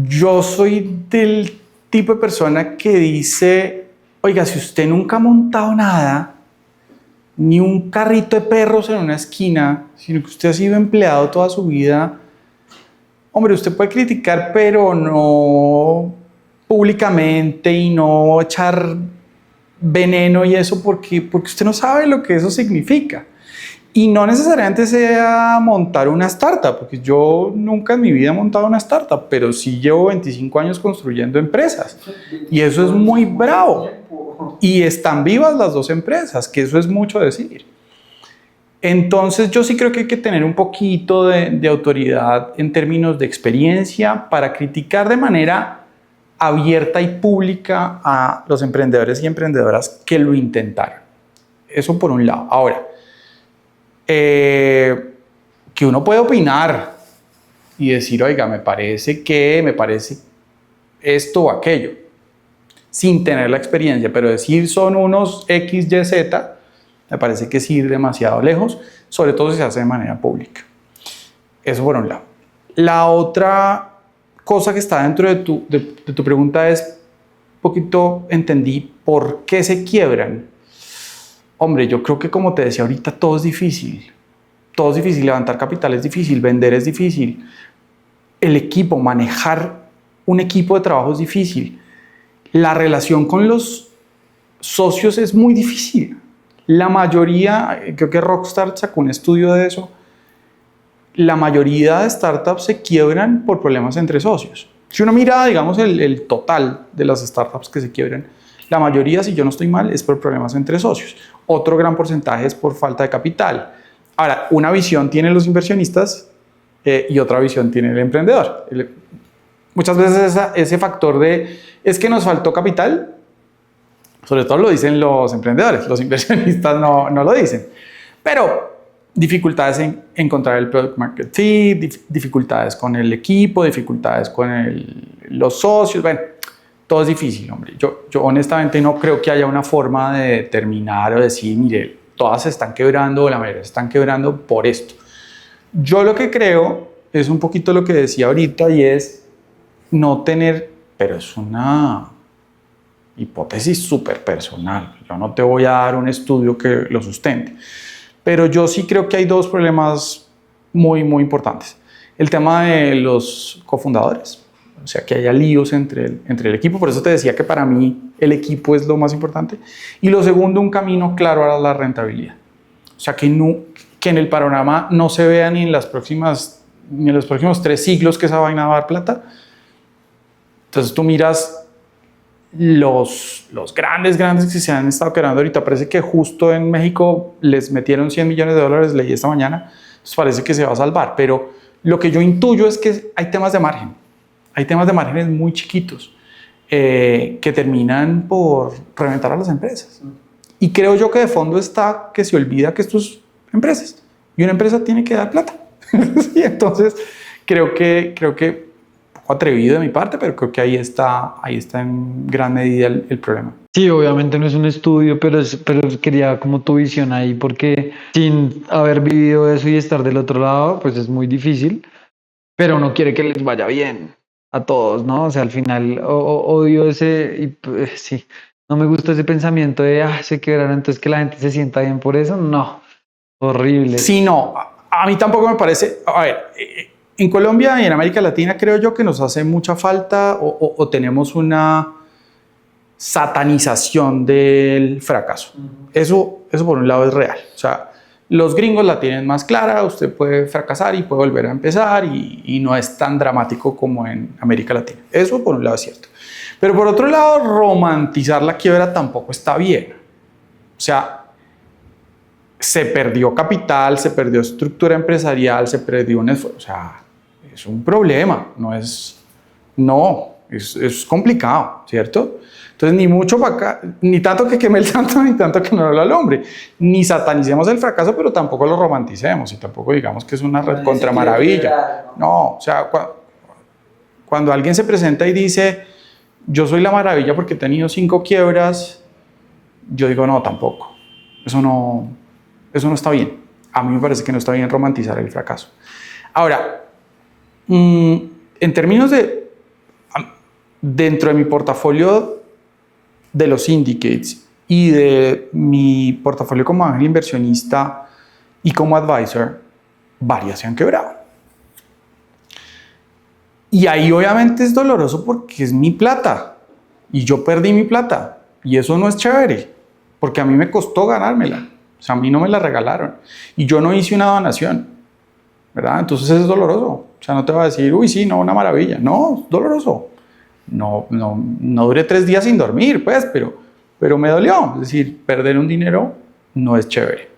Yo soy del tipo de persona que dice, oiga, si usted nunca ha montado nada, ni un carrito de perros en una esquina, sino que usted ha sido empleado toda su vida, hombre, usted puede criticar, pero no públicamente y no echar veneno y eso porque usted no sabe lo que eso significa. Y no necesariamente sea montar una startup, porque yo nunca en mi vida he montado una startup, pero sí llevo 25 años construyendo empresas. Y eso es muy bravo. Y están vivas las dos empresas, que eso es mucho decir. Entonces yo sí creo que hay que tener un poquito de autoridad en términos de experiencia para criticar de manera abierta y pública a los emprendedores y emprendedoras que lo intentaron. Eso por un lado. Ahora, que uno puede opinar y decir, oiga, me parece esto o aquello, sin tener la experiencia, pero decir son unos X, Y, Z, me parece que es ir demasiado lejos, sobre todo si se hace de manera pública. Eso por un lado. La otra cosa que está dentro de tu pregunta es, un poquito entendí por qué se quiebran. Hombre, yo creo que como te decía ahorita, todo es difícil. Todo es difícil, levantar capital es difícil, vender es difícil. El equipo, manejar un equipo de trabajo es difícil. La relación con los socios es muy difícil. La mayoría, creo que Rockstar sacó un estudio de eso, la mayoría de startups se quiebran por problemas entre socios. Si uno mira, digamos, el total de las startups que se quiebran, la mayoría, si yo no estoy mal, es por problemas entre socios. Otro gran porcentaje es por falta de capital. Ahora, una visión tienen los inversionistas y otra visión tiene el emprendedor. Muchas veces ese factor de es que nos faltó capital, sobre todo lo dicen los emprendedores, los inversionistas no lo dicen. Pero dificultades en encontrar el product market fit, dificultades con el equipo, dificultades con los socios, bueno, todo es difícil, hombre. Yo honestamente no creo que haya una forma de determinar o decir, mire, todas se están quebrando o la mayoría se están quebrando por esto. Yo lo que creo es un poquito lo que decía ahorita y es no tener, pero es una hipótesis súper personal. Yo no te voy a dar un estudio que lo sustente. Pero yo sí creo que hay dos problemas muy, muy importantes. El tema de los cofundadores, o sea, que haya líos entre el equipo. Por eso te decía que para mí el equipo es lo más importante. Y lo segundo, un camino claro a la rentabilidad. O sea, que en el panorama no se vea ni en los próximos 3 siglos que esa vaina va a dar plata. Entonces tú miras los grandes que se han estado quedando ahorita. Parece que justo en México les metieron $100 millones, leí esta mañana. Entonces parece que se va a salvar. Pero lo que yo intuyo es que hay temas de margen. Hay temas de márgenes muy chiquitos que terminan por reventar a las empresas. Y creo yo que de fondo está que se olvida que esto es empresas. Y una empresa tiene que dar plata. Sí, entonces creo que un poco atrevido de mi parte, pero creo que ahí está en gran medida el problema. Sí, obviamente no es un estudio, pero quería como tu visión ahí, porque sin haber vivido eso y estar del otro lado, pues es muy difícil, pero uno quiere que les vaya bien a todos, ¿no? O sea, al final odio ese, y sí, no me gusta ese pensamiento de, se quebraron, entonces que la gente se sienta bien por eso, no, horrible. Sí, no, a mí tampoco me parece, a ver, en Colombia y en América Latina creo yo que nos hace mucha falta o tenemos una satanización del fracaso. Eso por un lado es real. O sea, los gringos la tienen más clara, usted puede fracasar y puede volver a empezar y no es tan dramático como en América Latina. Eso por un lado es cierto. Pero por otro lado, romantizar la quiebra tampoco está bien. O sea, se perdió capital, se perdió estructura empresarial, se perdió un esfuerzo. O sea, es un problema, es complicado, ¿cierto? Entonces, ni mucho para acá, ni tanto que queme el santo, ni tanto que no lo alumbre. Ni satanicemos el fracaso, pero tampoco lo romanticemos y tampoco digamos que es una red contra maravilla. No, o sea, cuando alguien se presenta y dice, yo soy la maravilla porque he tenido 5 quiebras, yo digo, no, tampoco. Eso no está bien. A mí me parece que no está bien romantizar el fracaso. Ahora, en términos de dentro de mi portafolio de los syndicates y de mi portafolio como ángel inversionista y como advisor, varias se han quebrado. Y ahí obviamente es doloroso porque es mi plata y yo perdí mi plata y eso no es chévere porque a mí me costó ganármela. O sea, a mí no me la regalaron y yo no hice una donación, ¿verdad? Entonces es doloroso. O sea, no te va a decir, uy, sí, no, una maravilla. No, es doloroso. No duré 3 días sin dormir, pues, pero me dolió. Es decir, perder un dinero no es chévere.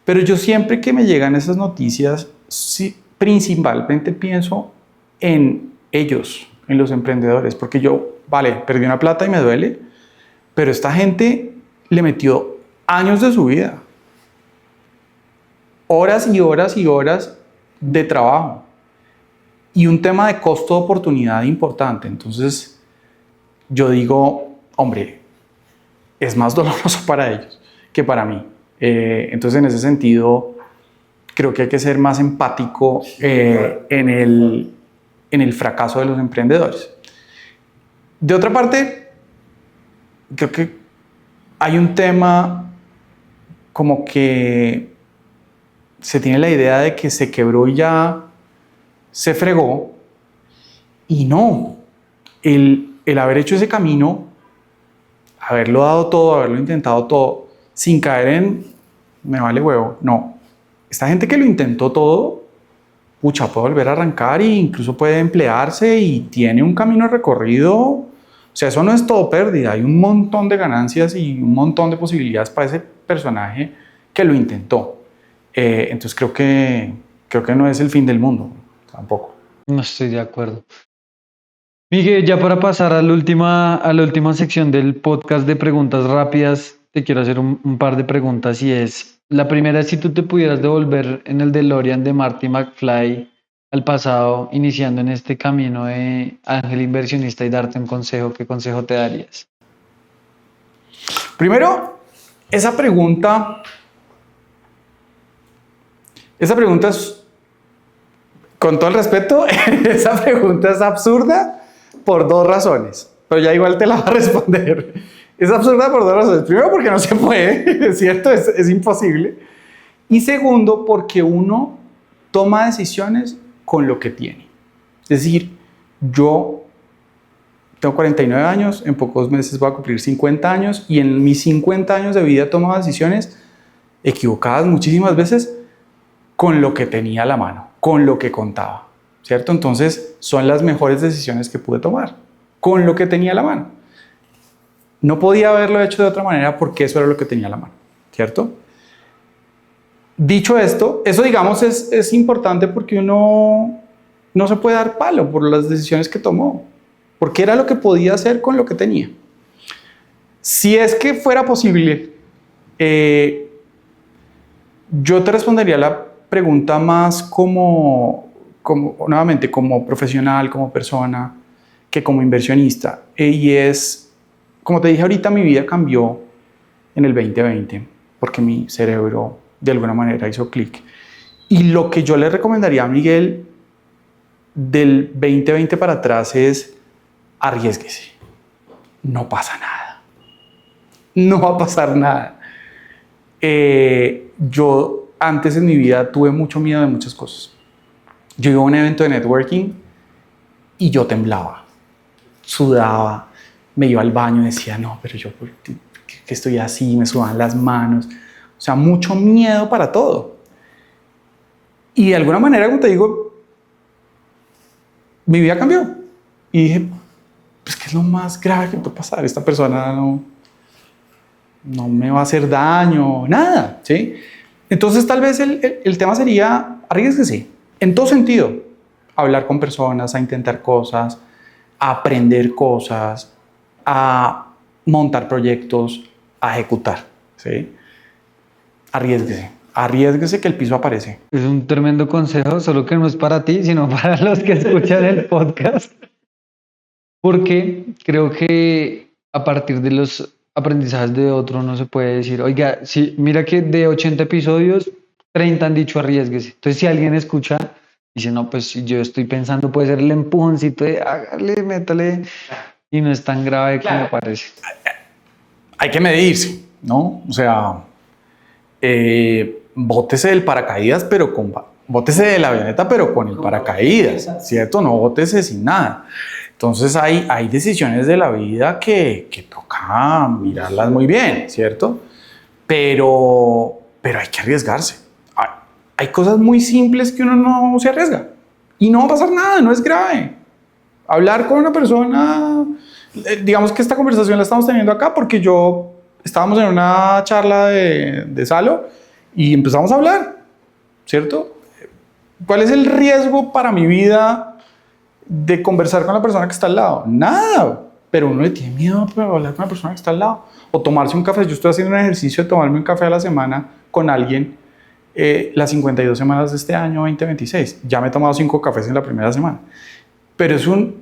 Pero yo siempre que me llegan esas noticias, sí, principalmente pienso en ellos, en los emprendedores, porque yo, vale, perdí una plata y me duele, pero esta gente le metió años de su vida, horas y horas y horas de trabajo y un tema de costo de oportunidad importante. Entonces, yo digo, hombre, es más doloroso para ellos que para mí. Entonces, en ese sentido, creo que hay que ser más empático en el fracaso de los emprendedores. De otra parte, creo que hay un tema como que se tiene la idea de que se quebró y ya se fregó, y no, el haber hecho ese camino, haberlo dado todo, haberlo intentado todo, sin caer en me vale huevo, no. Esta gente que lo intentó todo, pucha, puede volver a arrancar e incluso puede emplearse y tiene un camino recorrido. O sea, eso no es todo pérdida, hay un montón de ganancias y un montón de posibilidades para ese personaje que lo intentó. Entonces creo que no es el fin del mundo, tampoco. No estoy de acuerdo. Miguel, ya para pasar a la última sección del podcast de preguntas rápidas, te quiero hacer un par de preguntas y es, la primera es si tú te pudieras devolver en el DeLorean de Marty McFly al pasado, iniciando en este camino de ángel inversionista y darte un consejo, ¿qué consejo te darías? Primero, esa pregunta es, con todo el respeto, esa pregunta es absurda por 2 razones, pero ya igual te la voy a responder. Es absurda por 2 razones. Primero, porque no se puede, ¿cierto? Es imposible. Y segundo, porque uno toma decisiones con lo que tiene. Es decir, yo tengo 49 años, en pocos meses voy a cumplir 50 años y en mis 50 años de vida he tomado decisiones equivocadas muchísimas veces con lo que tenía a la mano, con lo que contaba, ¿cierto? Entonces, son las mejores decisiones que pude tomar, con lo que tenía a la mano. No podía haberlo hecho de otra manera porque eso era lo que tenía a la mano, ¿cierto? Dicho esto, eso digamos es importante porque uno no se puede dar palo por las decisiones que tomó, porque era lo que podía hacer con lo que tenía. Si es que fuera posible, yo te respondería la pregunta más nuevamente, como profesional, como persona, que como inversionista. Y es, como te dije ahorita, mi vida cambió en el 2020, porque mi cerebro de alguna manera hizo clic. Y lo que yo le recomendaría a Miguel del 2020 para atrás es arriésguese. No pasa nada. No va a pasar nada. Yo antes en mi vida tuve mucho miedo de muchas cosas. Yo iba a un evento de networking y yo temblaba, sudaba, me iba al baño y decía, no, pero yo, ¿por qué estoy así? Me sudan las manos. O sea, mucho miedo para todo. Y de alguna manera, como te digo, mi vida cambió. Y dije, pues, ¿qué es lo más grave que puede pasar? Esta persona no me va a hacer daño, nada, ¿sí? Entonces, tal vez el tema sería, arriésguese, en todo sentido. Hablar con personas, a intentar cosas, a aprender cosas, a montar proyectos, a ejecutar, ¿sí? Arriésguese. Arriésguese que el piso aparece. Es un tremendo consejo, solo que no es para ti, sino para los que escuchan el podcast. Porque creo que a partir de los aprendizajes de otro no se puede decir, oiga, sí, mira que de 80 episodios, 30 han dicho arriésguese. Entonces, si alguien escucha Dice, no, pues si yo estoy pensando, puede ser el empujoncito de hágale, métale, y no es tan grave como parece. Hay que medirse, ¿no? O sea, bótese del paracaídas, pero bótese de la avioneta, pero con el paracaídas, ¿cierto? No bótese sin nada. Entonces hay decisiones de la vida que toca mirarlas muy bien, ¿cierto? Pero hay que arriesgarse. Hay cosas muy simples que uno no se arriesga y no va a pasar nada, no es grave. Hablar con una persona, digamos que esta conversación la estamos teniendo acá porque estábamos en una charla de Salo y empezamos a hablar, ¿cierto? ¿Cuál es el riesgo para mi vida de conversar con la persona que está al lado? Nada, pero uno le tiene miedo a hablar con la persona que está al lado o tomarse un café. Yo estoy haciendo un ejercicio de tomarme un café a la semana con alguien las 52 semanas de este año 2026. Ya me he tomado 5 cafés en la primera semana, pero es un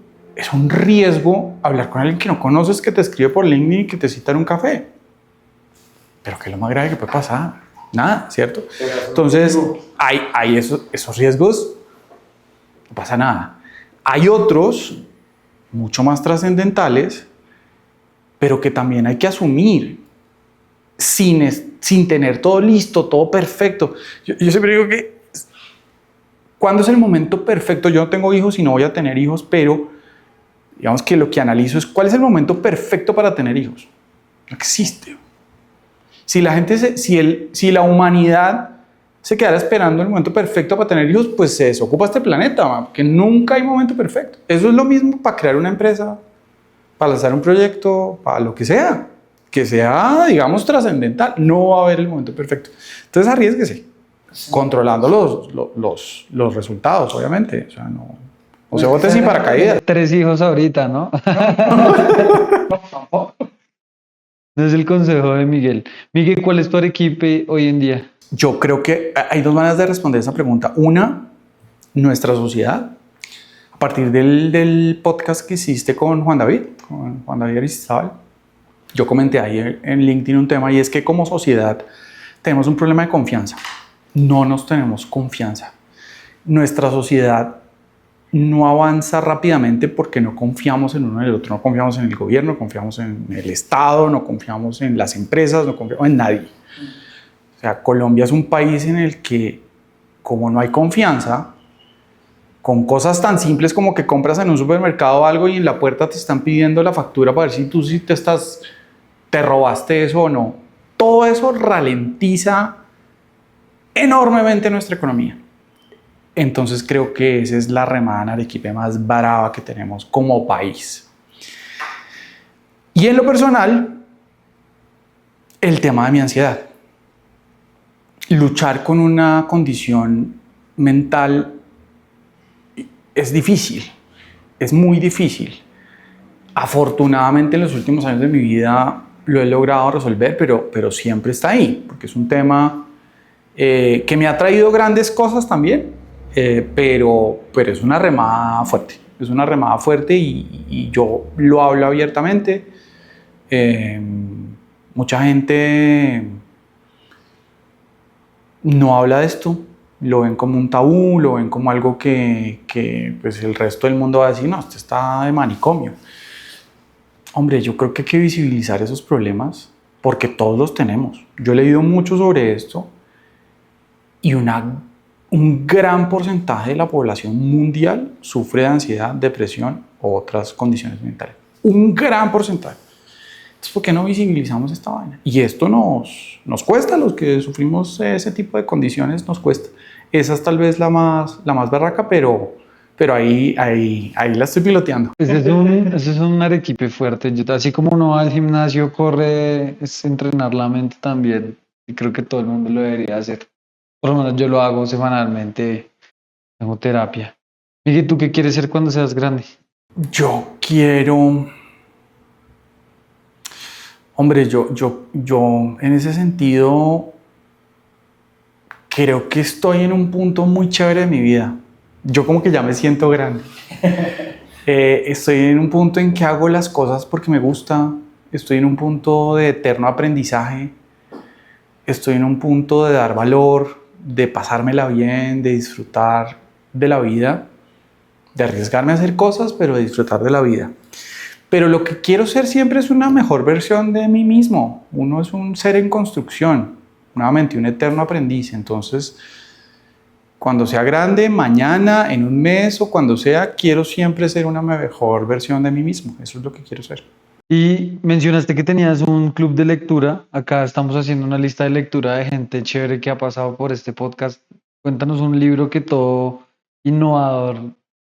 riesgo hablar con alguien que no conoces, que te escribe por LinkedIn y que te cita en un café. Pero ¿qué es lo más grave que puede pasar? Nada, ¿cierto? Entonces, hay esos riesgos, no pasa nada. Hay otros, mucho más trascendentales, pero que también hay que asumir sin tener todo listo, todo perfecto. Yo siempre digo que, ¿cuándo es el momento perfecto? Yo no tengo hijos y no voy a tener hijos, pero digamos que lo que analizo es cuál es el momento perfecto para tener hijos. No existe. Si la humanidad se quedara esperando el momento perfecto para tener hijos, pues se desocupa este planeta, porque nunca hay momento perfecto. Eso es lo mismo para crear una empresa, para lanzar un proyecto, para lo que sea, digamos, trascendental. No va a haber el momento perfecto. Entonces arriésguese, controlando los resultados, obviamente. O sea, no se bote sin paracaídas. 3 hijos ahorita, ¿no? No es el consejo de Miguel. Miguel, ¿cuál es tu Arequipe hoy en día? Yo creo que hay dos maneras de responder esa pregunta. Una, nuestra sociedad. A partir del podcast que hiciste con Juan David Aristizábal, yo comenté ahí en LinkedIn un tema y es que como sociedad tenemos un problema de confianza. No nos tenemos confianza. Nuestra sociedad no avanza rápidamente porque no confiamos en uno en el otro. No confiamos en el gobierno, no confiamos en el Estado, no confiamos en las empresas, no confiamos en nadie. O sea, Colombia es un país en el que, como no hay confianza, con cosas tan simples como que compras en un supermercado algo y en la puerta te están pidiendo la factura para ver si tú sí te robaste eso o no. Todo eso ralentiza enormemente nuestra economía. Entonces creo que esa es la remada en Arequipe más brava que tenemos como país. Y en lo personal, el tema de mi ansiedad. Luchar con una condición mental es difícil, es muy difícil. Afortunadamente en los últimos años de mi vida lo he logrado resolver, pero siempre está ahí, porque es un tema que me ha traído grandes cosas también, pero es una remada fuerte. Es una remada fuerte y yo lo hablo abiertamente. Mucha gente no habla de esto, lo ven como un tabú, lo ven como algo que pues el resto del mundo va a decir, no, esto está de manicomio. Hombre, yo creo que hay que visibilizar esos problemas porque todos los tenemos. Yo he leído mucho sobre esto y un gran porcentaje de la población mundial sufre de ansiedad, depresión o otras condiciones mentales. Un gran porcentaje. Entonces, ¿por qué no visibilizamos esta vaina? Y esto nos cuesta, a los que sufrimos ese tipo de condiciones nos cuesta. Esa es tal vez la más berraca, pero ahí la estoy piloteando. Ese es un Arequipe fuerte. Así como uno va al gimnasio, corre, es entrenar la mente también. Y creo que todo el mundo lo debería hacer. Por lo menos yo lo hago semanalmente, hago terapia. Miguel, ¿tú qué quieres ser cuando seas grande? Yo quiero... Hombre, yo en ese sentido creo que estoy en un punto muy chévere de mi vida. Yo como que ya me siento grande. Estoy en un punto en que hago las cosas porque me gusta. Estoy en un punto de eterno aprendizaje. Estoy en un punto de dar valor, de pasármela bien, de disfrutar. de la vida, de arriesgarme a hacer cosas, pero de disfrutar de la vida. Pero lo que quiero ser siempre es una mejor versión de mí mismo. Uno es un ser en construcción, nuevamente un eterno aprendiz. Entonces, cuando sea grande, mañana, en un mes o cuando sea, quiero siempre ser una mejor versión de mí mismo. Eso es lo que quiero ser. Y mencionaste que tenías un club de lectura. Acá estamos haciendo una lista de lectura de gente chévere que ha pasado por este podcast. Cuéntanos un libro que todo innovador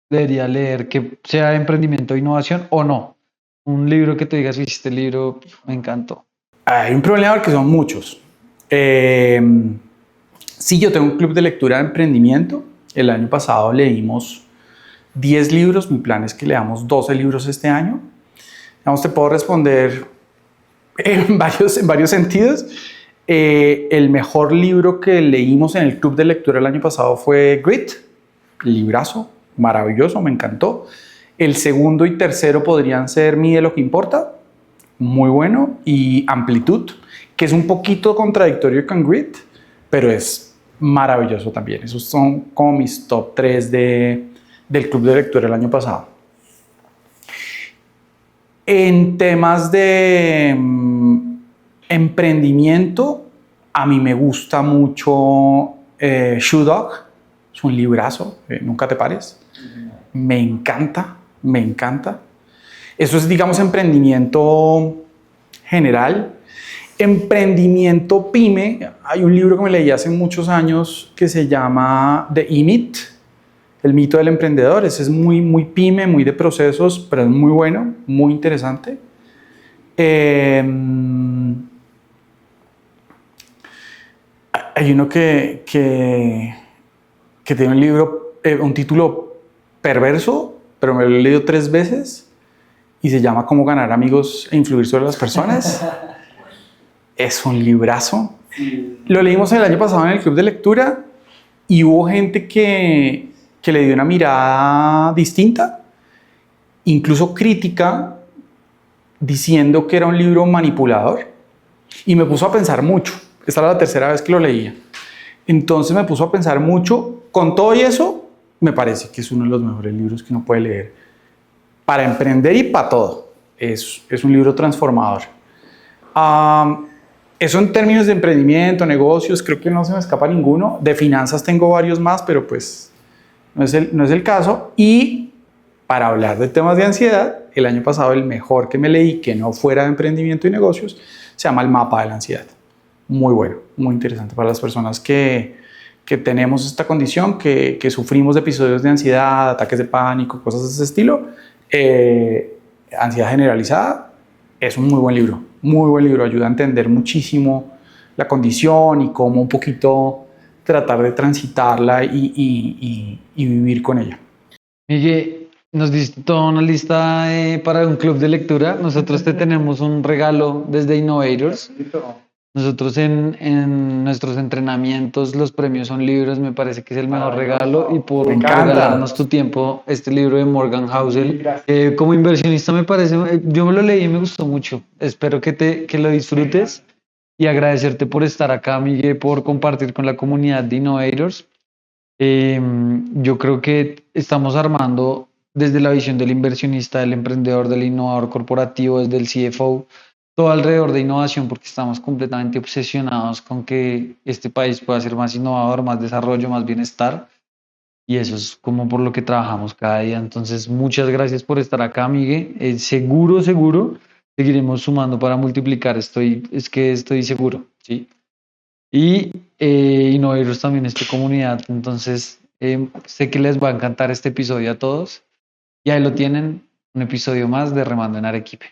debería leer, que sea de emprendimiento e innovación o no. Un libro que te digas, "Uy, este libro me encantó". Hay un problema porque son muchos. Eh, sí, yo tengo un club de lectura de emprendimiento. El año pasado leímos 10 libros. Mi plan es que leamos 12 libros este año. Digamos, te puedo responder en varios sentidos. El mejor libro que leímos en el club de lectura el año pasado fue Grit, librazo, maravilloso, me encantó. El segundo y tercero podrían ser Mide lo que importa, muy bueno, y Amplitud, que es un poquito contradictorio con Grit, pero es maravilloso también. Esos son como mis top 3 del club de lectura el año pasado. En temas de emprendimiento, a mí me gusta mucho Shoe Dog, es un librazo, nunca te pares. Me encanta, me encanta. Eso es, digamos, emprendimiento general. Emprendimiento pyme, hay un libro que me leí hace muchos años que se llama The E-Myth, el mito del emprendedor. Ese es muy pyme, muy de procesos, pero es muy bueno, muy interesante. Hay uno que tiene un libro, un título perverso, pero me lo he leído 3 veces y se llama Cómo ganar amigos e influir sobre las personas. Es un librazo. Lo leímos el año pasado en el club de lectura y hubo gente que le dio una mirada distinta, incluso crítica, diciendo que era un libro manipulador, y me puso a pensar mucho. Esta era la tercera vez que lo leía. Entonces me puso a pensar mucho. Con todo y eso, me parece que es uno de los mejores libros que uno puede leer para emprender y para todo. Es un libro transformador. Eso en términos de emprendimiento, negocios, creo que no se me escapa ninguno. De finanzas tengo varios más, pero pues no es el caso. Y para hablar de temas de ansiedad, el año pasado el mejor que me leí, que no fuera de emprendimiento y negocios, se llama El mapa de la ansiedad. Muy bueno, muy interesante para las personas que tenemos esta condición, que sufrimos de episodios de ansiedad, ataques de pánico, cosas de ese estilo. Ansiedad generalizada es un muy buen libro, ayuda a entender muchísimo la condición y cómo un poquito tratar de transitarla y vivir con ella. Miguel, nos diste toda una lista para un club de lectura. Nosotros te tenemos un regalo desde Innovators. Nosotros en nuestros entrenamientos los premios son libros, me parece que es el mejor regalo, y por regalarnos tu tiempo, este libro de Morgan Housel, como inversionista me parece, yo me lo leí y me gustó mucho. Espero que lo disfrutes y agradecerte por estar acá, Miguel, por compartir con la comunidad de Innovators. Yo creo que estamos armando desde la visión del inversionista, del emprendedor, del innovador corporativo, desde el CFO, todo alrededor de innovación, porque estamos completamente obsesionados con que este país pueda ser más innovador, más desarrollo, más bienestar, y eso es como por lo que trabajamos cada día. Entonces, muchas gracias por estar acá, Miguel. Seguro seguiremos sumando para multiplicar, estoy seguro, ¿sí? Y Innovators también es tu comunidad, entonces sé que les va a encantar este episodio a todos, y ahí lo tienen, un episodio más de Remando en Arequipe.